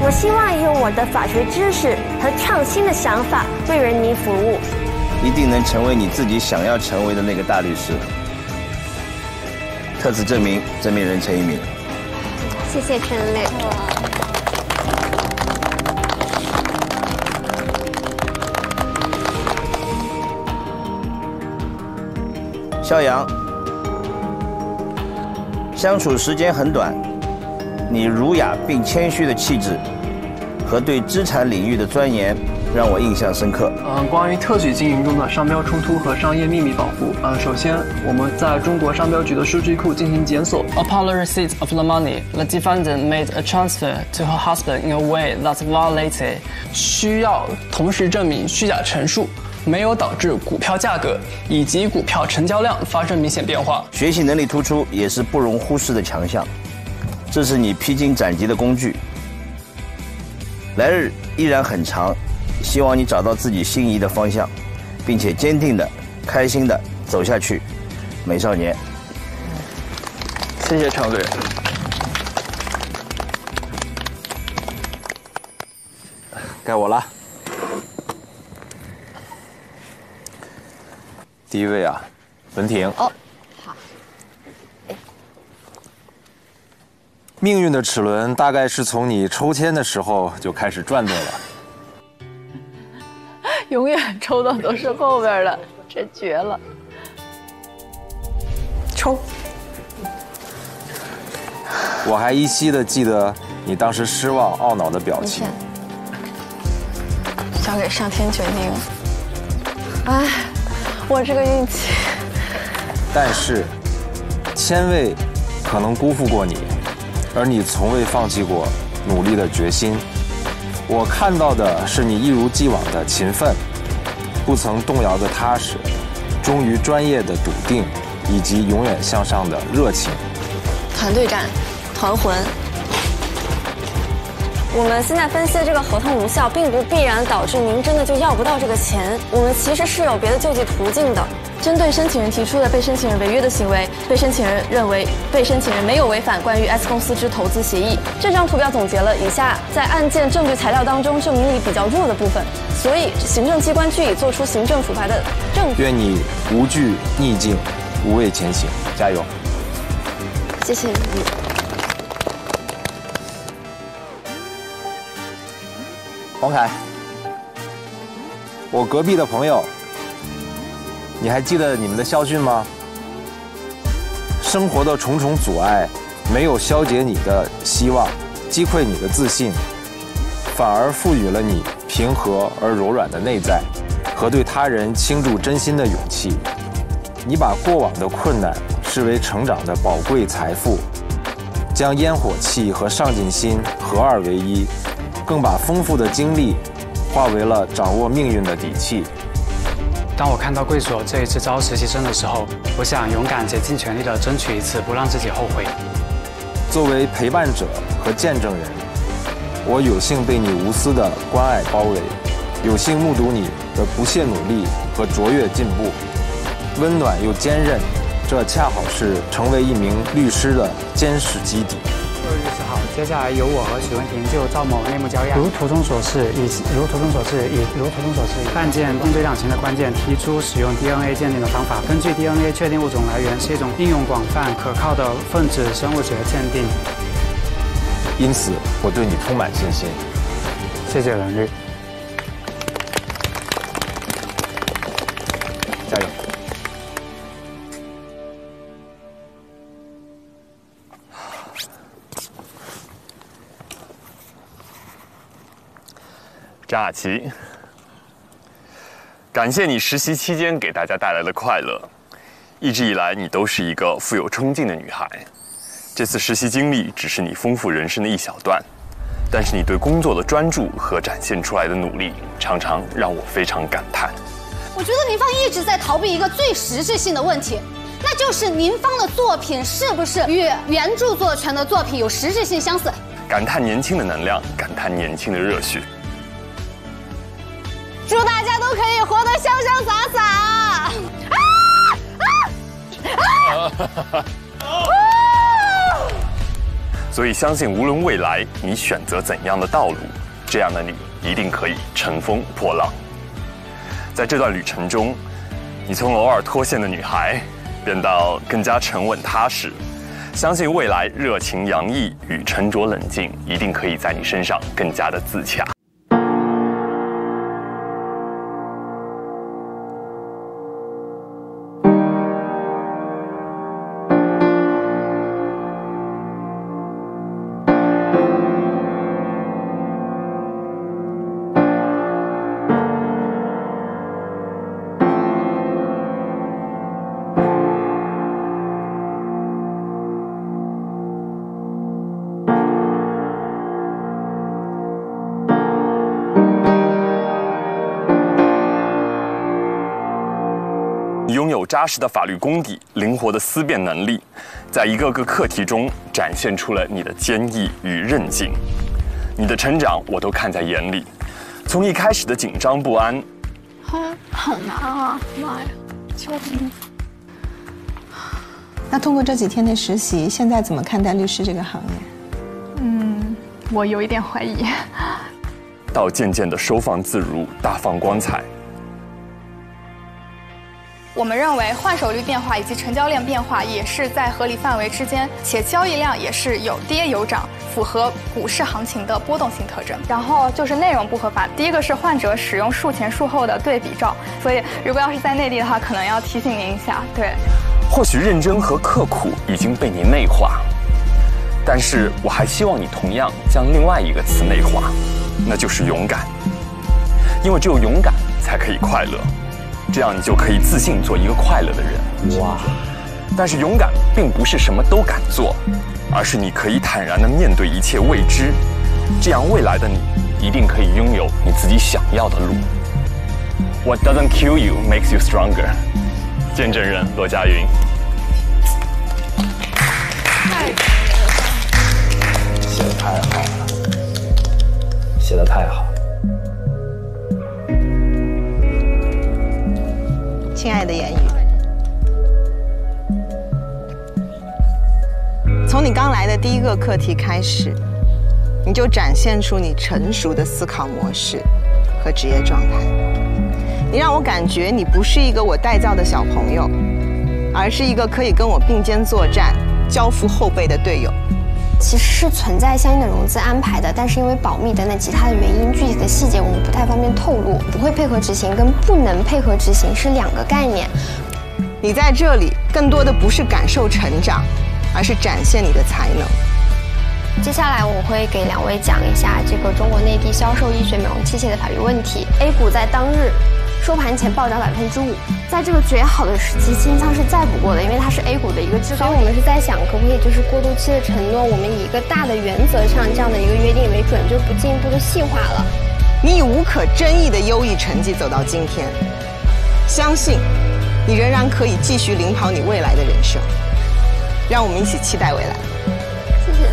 我希望用我的法学知识和创新的想法为人民服务，一定能成为你自己想要成为的那个大律师。特此证明，证明人陈一鸣。谢谢陈律。肖阳，相处时间很短，你儒雅并谦虚的气质和对资产领域的钻研让我印象深刻。关于特许经营中的商标冲突和商业秘密保护，首先我们在中国商标局的数据库进行检索。Upon the receipt of the money, the defendant made a transfer to her husband in a way that violated. 需要同时证明虚假陈述没有导致股票价格以及股票成交量发生明显变化。学习能力突出也是不容忽视的强项，这是你披荆斩棘的工具。来日依然很长，希望你找到自己心仪的方向，并且坚定的、开心的走下去，美少年。谢谢常队。该我了。第一位啊，文婷。哦，好。命运的齿轮大概是从你抽签的时候就开始转动了。永远抽到都是后边的，这绝了。抽。我还依稀的记得你当时失望、懊恼的表情。交给上天决定。哎，我这个运气。但是，千位可能辜负过你，而你从未放弃过努力的决心。我看到的是你一如既往的勤奋，不曾动摇的踏实，忠于专业的笃定，以及永远向上的热情。团队战，团魂。我们现在分析的这个合同无效，并不必然导致您真的就要不到这个钱。我们其实是有别的救济途径的。针对申请人提出的被申请人违约的行为，被申请人认为被申请人没有违反关于 S 公司之投资协议。这张图表总结了以下在案件证据材料当中证明力比较弱的部分，所以行政机关据以作出行政处罚的证据。愿你无惧逆境，无畏前行，加油！谢谢你。黄凯，我隔壁的朋友，你还记得你们的校训吗？生活的重重阻碍没有消解你的希望，击溃你的自信，反而赋予了你平和而柔软的内在和对他人倾注真心的勇气。你把过往的困难视为成长的宝贵财富，将烟火气和上进心合二为一，更把丰富的经历化为了掌握命运的底气。当我看到贵所这一次招实习生的时候，我想勇敢且尽全力地争取一次，不让自己后悔。作为陪伴者和见证人，我有幸被你无私的关爱包围，有幸目睹你的不懈努力和卓越进步，温暖又坚韧，这恰好是成为一名律师的坚实基底。20号，接下来由我和许文婷就赵某内幕交样，如图中所示，看见共对党情的关键，提出使用 DNA 鉴定的方法，根据 DNA 确定物种来源，是一种应用广泛、可靠的分子生物学鉴定。因此，我对你充满信心。谢谢任律。加油！张雅琪，感谢你实习期间给大家带来的快乐。一直以来，你都是一个富有冲劲的女孩。这次实习经历只是你丰富人生的一小段，但是你对工作的专注和展现出来的努力，常常让我非常感叹。我觉得您方一直在逃避一个最实质性的问题，那就是您方的作品是不是与原著作权的作品有实质性相似？感叹年轻的能量，感叹年轻的热血。祝大家都可以活得潇潇洒洒！所以相信，无论未来你选择怎样的道路，这样的你一定可以乘风破浪。在这段旅程中，你从偶尔脱线的女孩，变到更加沉稳踏实。相信未来热情洋溢与沉着冷静，一定可以在你身上更加的自洽。拥有扎实的法律功底，灵活的思辨能力，在一个个课题中展现出了你的坚毅与韧劲。你的成长我都看在眼里，从一开始的紧张不安，好难啊！妈呀，救命！那通过这几天的实习，现在怎么看待律师这个行业？我有一点怀疑。到渐渐的收放自如，大放光彩。我们认为换手率变化以及成交量变化也是在合理范围之间，且交易量也是有跌有涨，符合股市行情的波动性特征。然后就是内容不合法，第一个是患者使用术前术后的对比照，所以如果要是在内地的话，可能要提醒您一下。对，或许认真和刻苦已经被你内化，但是我还希望你同样将另外一个词内化，那就是勇敢，因为只有勇敢才可以快乐。这样你就可以自信做一个快乐的人。哇！但是勇敢并不是什么都敢做，而是你可以坦然地面对一切未知，这样未来的你一定可以拥有你自己想要的路。What doesn't kill you makes you stronger。见证人罗佳云。写得太好了，写得太好。亲爱的言语，从你刚来的第一个课题开始，你就展现出你成熟的思考模式和职业状态。你让我感觉你不是一个我带教的小朋友，而是一个可以跟我并肩作战、交付后辈的队友。其实是存在相应的融资安排的，但是因为保密等等其他的原因，具体的细节我们不太方便透露。不会配合执行跟不能配合执行是两个概念。你在这里更多的不是感受成长，而是展现你的才能。接下来我会给两位讲一下这个中国内地销售医学美容器械的法律问题。A 股在当日收盘前暴涨5%，在这个绝好的时期，清仓是再不过的，因为它是 A 股的一个制高点。所以我们是在想，可不可以就是过渡期的承诺，我们以一个大的原则上这样的一个约定为准，就不进一步的细化了。你以无可争议的优异成绩走到今天，相信你仍然可以继续领跑你未来的人生。让我们一起期待未来。谢谢。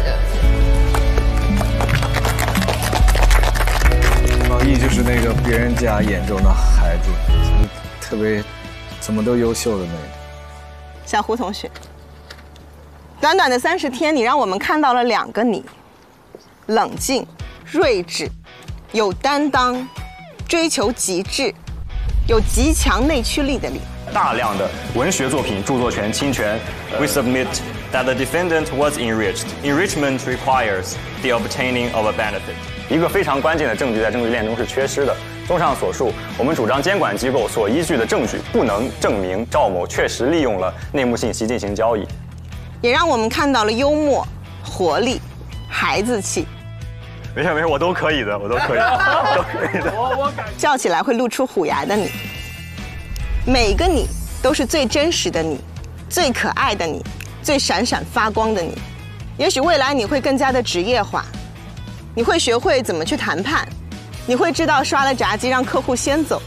老易就是那个别人家眼中的孩子，特别怎么都优秀的那个。小胡同学，短短的30天，你让我们看到了2个你：冷静、睿智、有担当、追求极致、有极强内驱力的你。大量的文学作品著作权侵权。We submit that the defendant was enriched. Enrichment requires the obtaining of a benefit. 一个非常关键的证据在证据链中是缺失的。综上所述，我们主张监管机构所依据的证据不能证明赵某确实利用了内幕信息进行交易，也让我们看到了幽默、活力、孩子气。没事，我都可以的，我都可以，都可以的。笑起来会露出虎牙的你，每个你都是最真实的你，最可爱的你，最闪闪发光的你。也许未来你会更加的职业化，你会学会怎么去谈判，你会知道刷了闸机让客户先走。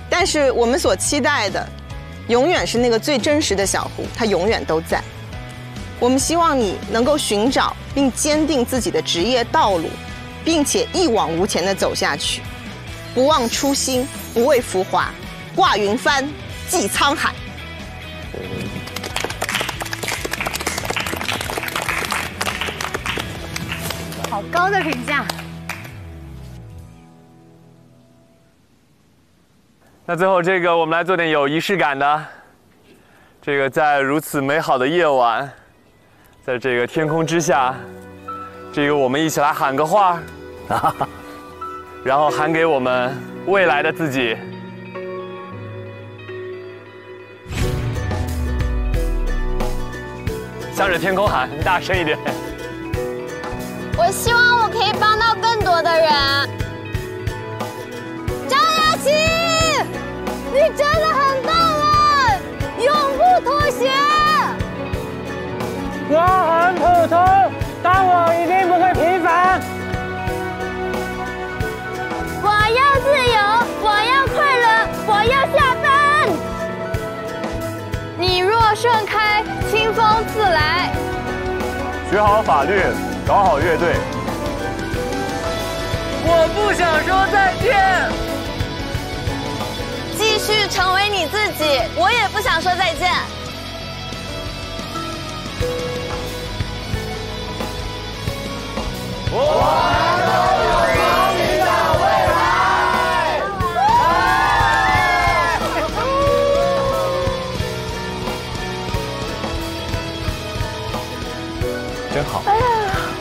但是我们所期待的，永远是那个最真实的小胡，他永远都在。我们希望你能够寻找并坚定自己的职业道路，并且一往无前地走下去，不忘初心，不畏浮华，挂云帆，济沧海。好高的评价。那最后这个，我们来做点有仪式感的。这个在如此美好的夜晚，在这个天空之下，这个我们一起来喊个话，然后喊给我们未来的自己。向着天空喊，你大声一点。我希望我可以帮到更多的人。张雅琪，你真的很棒了，永不妥协。我很普通，但我一定不会平凡。我要自由，我要快乐，我要下班。你若盛开，清风自来。学好法律，搞好乐队。我不想说再见。继续成为你自己，我也不想说再见。我们都有光明的未来。真好。哎呀，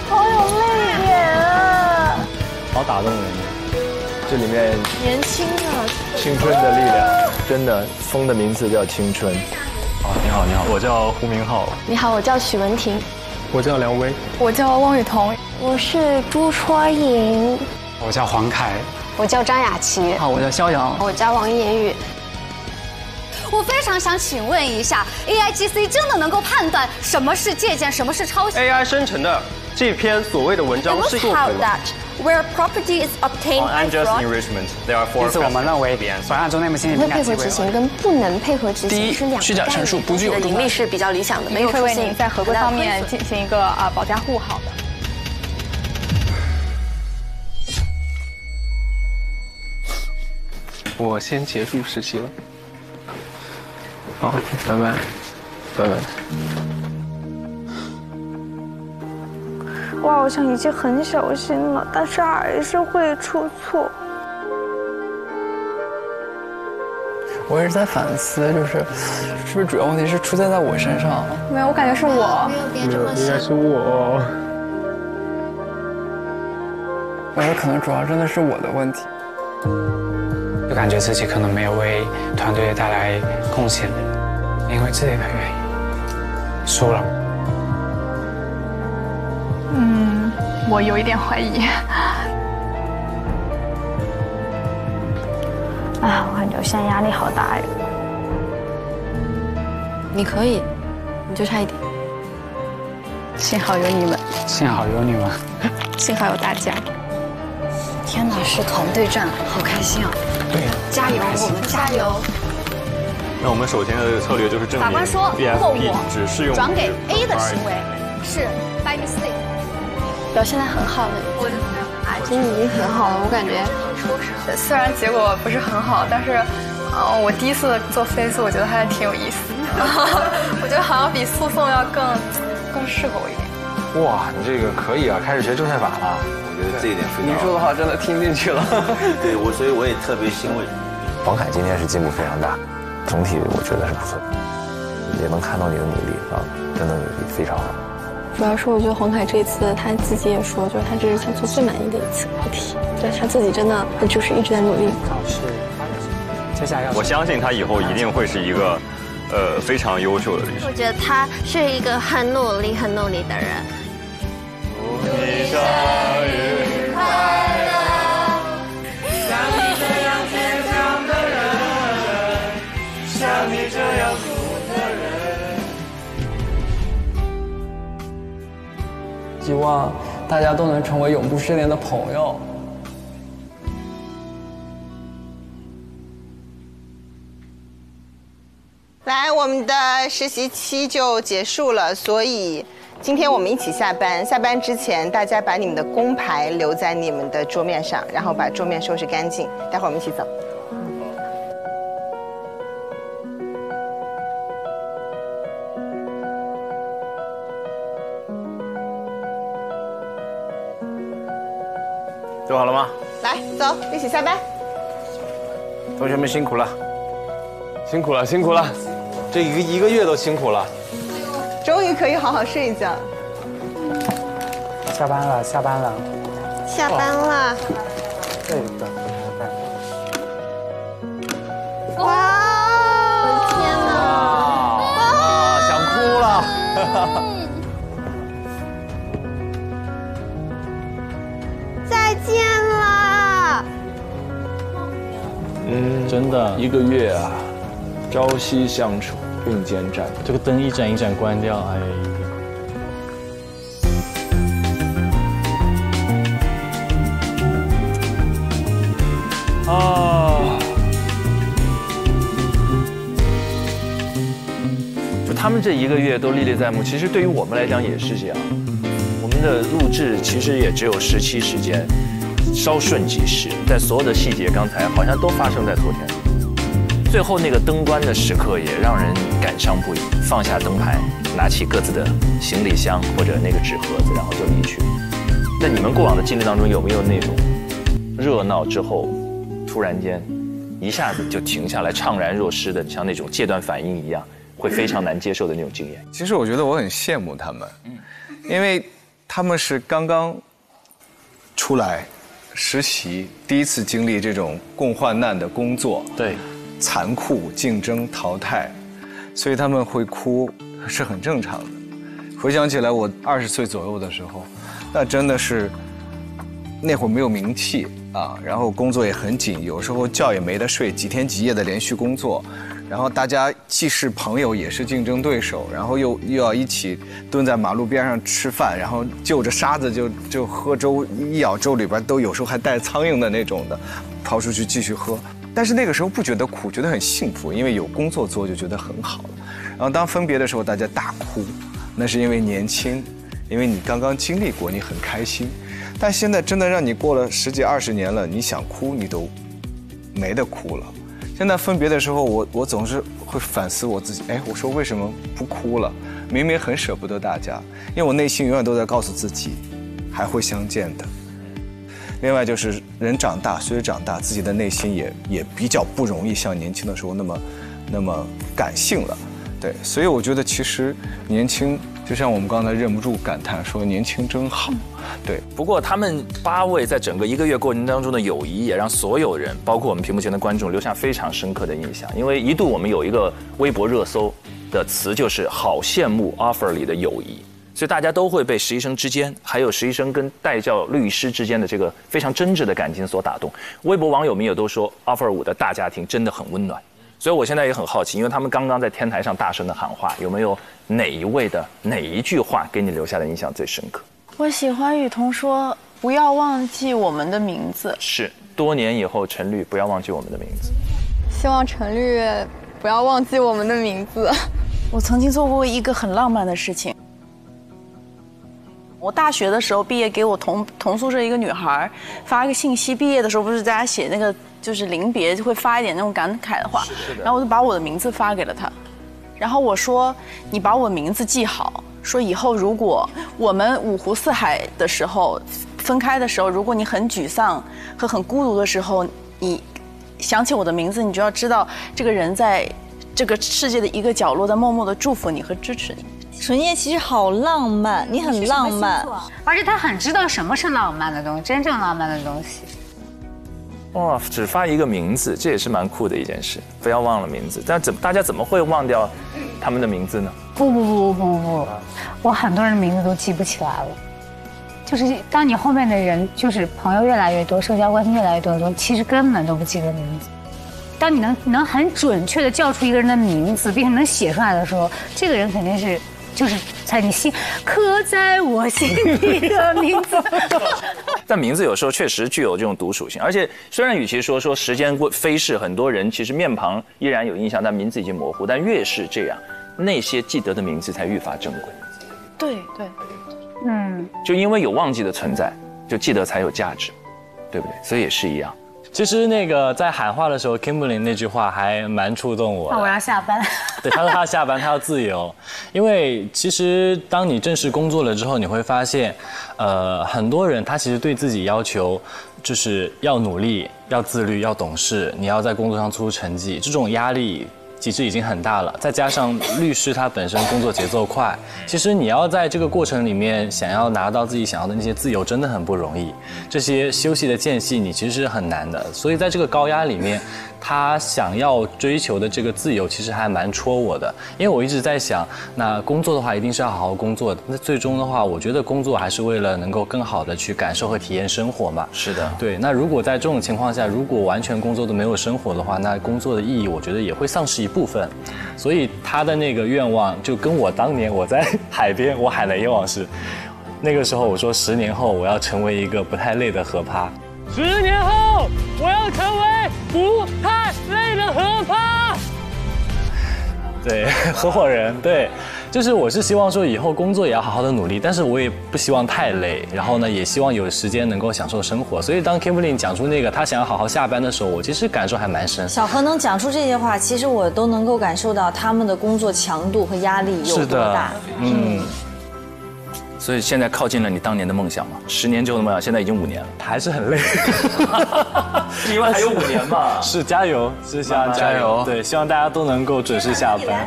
好有泪点啊！好打动人，这里面年轻啊，青春的力量，真的，风的名字叫青春。你好，你好，我叫胡明浩。你好，我叫许文婷。我叫梁威。我叫汪雨桐。我是朱戳颖。我叫黄凯。我叫张雅琪。好，我叫肖阳。我叫王言语。我非常想请问一下 ，AIGC 真的能够判断什么是借鉴，什么是抄袭 ？AI 生成的这篇所谓的文章是作者。Where property is obtained by unjust enrichment, there are four. 因此，我们认为本案中内幕信息会配合执行跟不能配合执行是两个。虚假陈述不具有盈利是比较理想的，没有会为您在合规方面进行一个保驾护航的。我先结束实习了。好，拜拜，拜拜。我好像已经很小心了，但是还是会出错。我也是在反思，是不是主要问题是出现在我身上？没有，我感觉是我。没有，应该是我。我觉得可能主要真的是我的问题。就感觉自己可能没有为团队带来贡献，因为自己的原因输了。我有一点怀疑。我感觉我现在压力好大呀。你可以，你就差一点。幸好有你们，幸好有你们，幸好有大家。天哪，是团队战，好开心啊！对，加油，我们加油！那我们首先的策略就是证明法官说，如果我只适用转给 A 的行为是 by mistake。表现得很好的，真的已经很好了。我感觉，虽然结果不是很好，但是，我第一次做 face， 我觉得还挺有意思的。我觉得好像比诉讼要更适合我一点。哇，你这个可以啊，开始学仲裁法了。我觉得这一点非常好。您说的话真的听进去了。对所以我也特别欣慰。黄凯今天是进步非常大，总体我觉得是不错，也能看到你的努力啊，真的努力非常好。主要是我觉得黄凯这次他自己也说，就是他这是他做最满意的一次课题，对他自己真的就是一直在努力。是，接下来我相信他以后一定会是一个非常优秀的律师。我觉得他是一个很努力的人。祝你生日快乐，像你这样坚强的人，像你这样酷的人。希望大家都能成为永不失联的朋友。来，我们的实习期就结束了，所以今天我们一起下班。下班之前，大家把你们的工牌留在你们的桌面上，然后把桌面收拾干净。待会儿我们一起走。做好了吗？来，走，一起下班。同学们辛苦了，辛苦了，辛苦了，这一个月都辛苦了。终于可以好好睡一觉。下班了，下班了，下班了。对的。哇！我的天哪！想哭了。再见了。真的1个月啊，朝夕相处，并肩战斗。这个灯一盏一盏关掉，哎。就他们这1个月都历历在目，其实对于我们来讲也是这样。我们的录制其实也只有17时间，稍瞬即逝，但所有的细节刚才好像都发生在昨天。最后那个灯关的时刻也让人感伤不已，放下灯牌，拿起各自的行李箱或者那个纸盒子，然后就离去。在你们过往的经历当中，有没有那种热闹之后，突然间一下子就停下来，怅然若失的，像那种戒断反应一样，会非常难接受的那种经验？其实我觉得我很羡慕他们，因为他们是刚刚出来实习，第一次经历这种共患难的工作，对，残酷、竞争、淘汰，所以他们会哭是很正常的。回想起来，我20岁左右的时候，那真的是那会儿没有名气啊，然后工作也很紧，有时候觉也没得睡，几天几夜的连续工作，然后大家既是朋友也是竞争对手，然后又要一起蹲在马路边上吃饭，然后就着沙子就喝粥，一舀粥里边都有时候还带苍蝇的那种的，跑出去继续喝。但是那个时候不觉得苦，觉得很幸福，因为有工作做就觉得很好了。然后当分别的时候，大家大哭，那是因为年轻，因为你刚刚经历过，你很开心。但现在真的让你过了10几20年了，你想哭你都没得哭了。现在分别的时候，我总是会反思我自己，哎，我说为什么不哭了？明明很舍不得大家，因为我内心永远都在告诉自己，还会相见的。另外就是人长大，随着长大，自己的内心也比较不容易像年轻的时候那么感性了，对，所以我觉得其实年轻，就像我们刚才忍不住感叹说年轻真好，对。不过他们8位在整个1个月过程当中的友谊，也让所有人，包括我们屏幕前的观众，留下非常深刻的印象。因为一度我们有一个微博热搜的词，就是好羡慕 offer 里的友谊。所以大家都会被实习生之间，还有实习生跟代教律师之间的这个非常真挚的感情所打动。微博网友们也都说 offer 5的大家庭真的很温暖。所以我现在也很好奇，因为他们刚刚在天台上大声的喊话，有没有哪一位的哪一句话给你留下的印象最深刻？我喜欢雨桐说不要忘记我们的名字。是，多年以后陈律不要忘记我们的名字。希望陈律不要忘记我们的名字。我曾经做过一个很浪漫的事情。我大学的时候毕业，给我同宿舍一个女孩发一个信息。毕业的时候不是大家写那个就是临别就会发一点那种感慨的话，然后我就把我的名字发给了她，然后我说你把我名字记好，说以后如果我们五湖四海的时候分开的时候，如果你很沮丧和很孤独的时候，你想起我的名字，你就要知道这个人在这个世界的一个角落在默默的祝福你和支持你。纯叶其实好浪漫，你很浪漫，而且他很知道什么是浪漫的东西，真正浪漫的东西。哇，只发一个名字，这也是蛮酷的一件事，不要忘了名字。但大家怎么会忘掉他们的名字呢？不，我很多人的名字都记不起来了。就是当你后面的人就是朋友越来越多，社交关系越来越多的时候，其实根本都不记得名字。当你能很准确的叫出一个人的名字，并且能写出来的时候，这个人肯定是就是在你心刻在我心底的名字。但名字有时候确实具有这种独属性，而且虽然与其说时间飞逝，很多人其实面庞依然有印象，但名字已经模糊。但越是这样，那些记得的名字才愈发珍贵。对，就因为有忘记的存在，就记得才有价值，对不对？所以也是一样。其实那个在喊话的时候 ，Kimberly 那句话还蛮触动我的。我要下班。对，他说他要下班，他要自由。因为其实当你正式工作了之后，你会发现，很多人他其实对自己要求就是要努力、要自律、要懂事，你要在工作上做出成绩，这种压力其实已经很大了。再加上律师他本身工作节奏快，其实你要在这个过程里面想要拿到自己想要的那些自由，真的很不容易。这些休息的间隙，你其实是很难的。所以在这个高压里面，他想要追求的这个自由，其实还蛮戳我的。因为我一直在想，那工作的话一定是要好好工作的。那最终的话，我觉得工作还是为了能够更好的去感受和体验生活嘛。是的，对。那如果在这种情况下，如果完全工作都没有生活的话，那工作的意义，我觉得也会丧失一部分。所以他的那个愿望，就跟我当年我在海边我喊的愿望是，那个时候我说10年后我要成为一个不太累的河趴。10年后，我要成为不太累的河趴。对，合伙人，对，就是我是希望说以后工作也要好好的努力，但是我也不希望太累，然后呢，也希望有时间能够享受生活。所以当 Kimberly 讲出那个他想要好好下班的时候，我其实感受还蛮深。小何能讲出这些话，其实我都能够感受到他们的工作强度和压力有多大。所以现在靠近了你当年的梦想嘛？10年之后的梦想，现在已经5年了，还是很累。因为还有5年嘛。是，加油，是希望加油。对，希望大家都能够准时下班。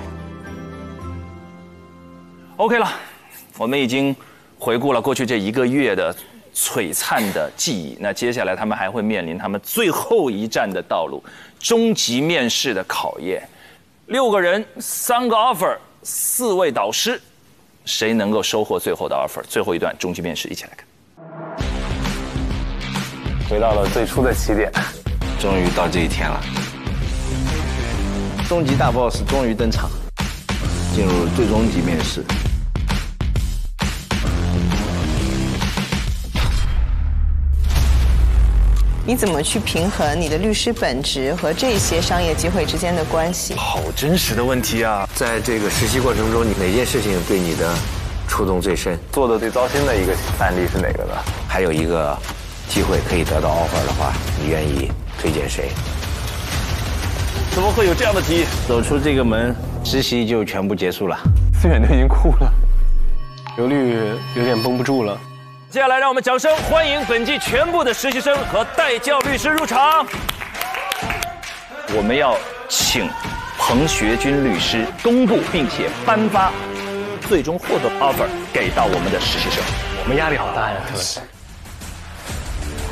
OK 了，我们已经回顾了过去这1个月的璀璨的记忆。那接下来他们还会面临他们最后一站的道路，终极面试的考验。6个人，3个 offer， 4位导师。谁能够收获最后的 offer？ 最后一段终极面试，一起来看。回到了最初的起点，终于到这一天了。终极大 boss 终于登场，进入最终极面试。你怎么去平衡你的律师本职和这些商业机会之间的关系？好真实的问题啊！在这个实习过程中，你哪件事情对你的触动最深？做的最糟心的一个案例是哪个呢？还有一个机会可以得到 offer 的话，你愿意推荐谁？怎么会有这样的题？走出这个门，实习就全部结束了。思远都已经哭了，刘律有点绷不住了。接下来，让我们掌声欢迎本季全部的实习生和代教律师入场。我们要请彭学军律师公布并且颁发最终获得 offer 给到我们的实习生。我们压力好大呀，是。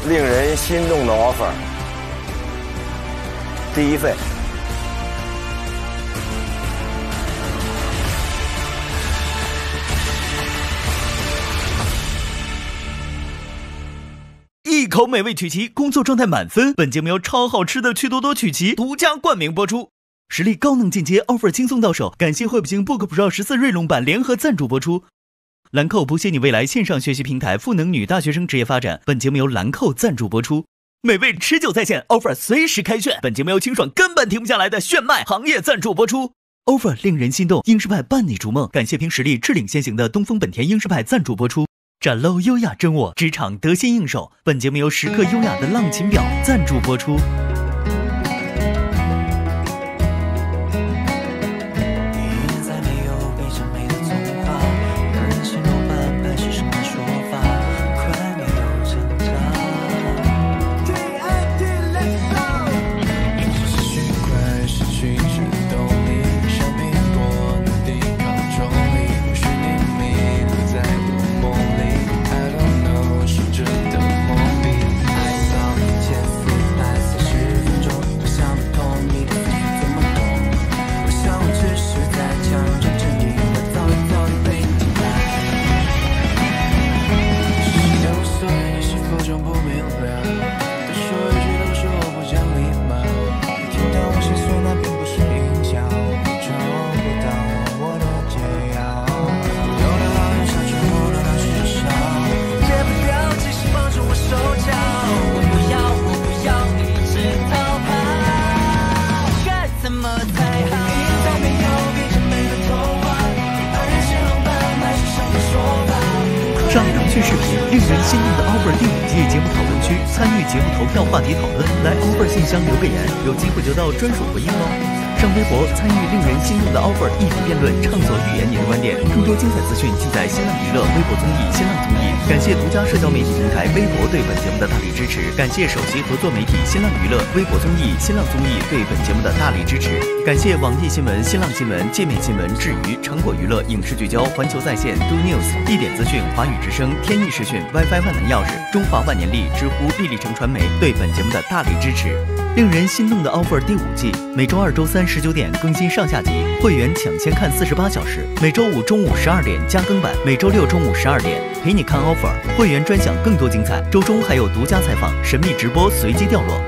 令人心动的 offer， 第一份。一口美味曲奇，工作状态满分。本节目由超好吃的趣多多曲奇独家冠名播出，实力高能进阶 ，offer 轻松到手。感谢惠普星 Book Pro 14锐龙版联合赞助播出。兰蔻谱写你未来线上学习平台，赋能女大学生职业发展。本节目由兰蔻赞助播出。美味持久在线 ，offer 随时开炫。本节目由清爽根本停不下来的炫迈行业赞助播出。offer 令人心动，英仕派伴你逐梦。感谢凭实力智领先行的东风本田英仕派赞助播出。展露优雅真我，职场得心应手。本节目由时刻优雅的浪琴表赞助播出。一趣视频，令人心动的 offer 第5季节目讨论区，参与节目投票话题讨论，来 offer 信箱留个言，有机会得到专属回应哦。上微博参与令人心动的 offer 议题辩论，畅所欲言你的观点。更多精彩资讯尽在新浪娱乐、微博综艺、新浪综艺。感谢独家社交媒体平台微博对本节目的大力支持，感谢首席合作媒体新浪娱乐、微博综艺、新浪综艺对本节目的大力支持，感谢网易新闻、新浪新闻、界面新闻、智娱、成果娱乐、影视聚焦、环球在线、Do News、地点资讯、华语之声、天意视讯、WiFi 万能钥匙、中华万年历、知乎、丽丽城传媒对本节目的大力支持。令人心动的 offer 第5季，每周2、周3 19点更新上下集，会员抢先看48小时，每周5中午12点加更版，每周6中午12点陪你看 offer， 会员专享更多精彩，周中还有独家采访、神秘直播随机掉落。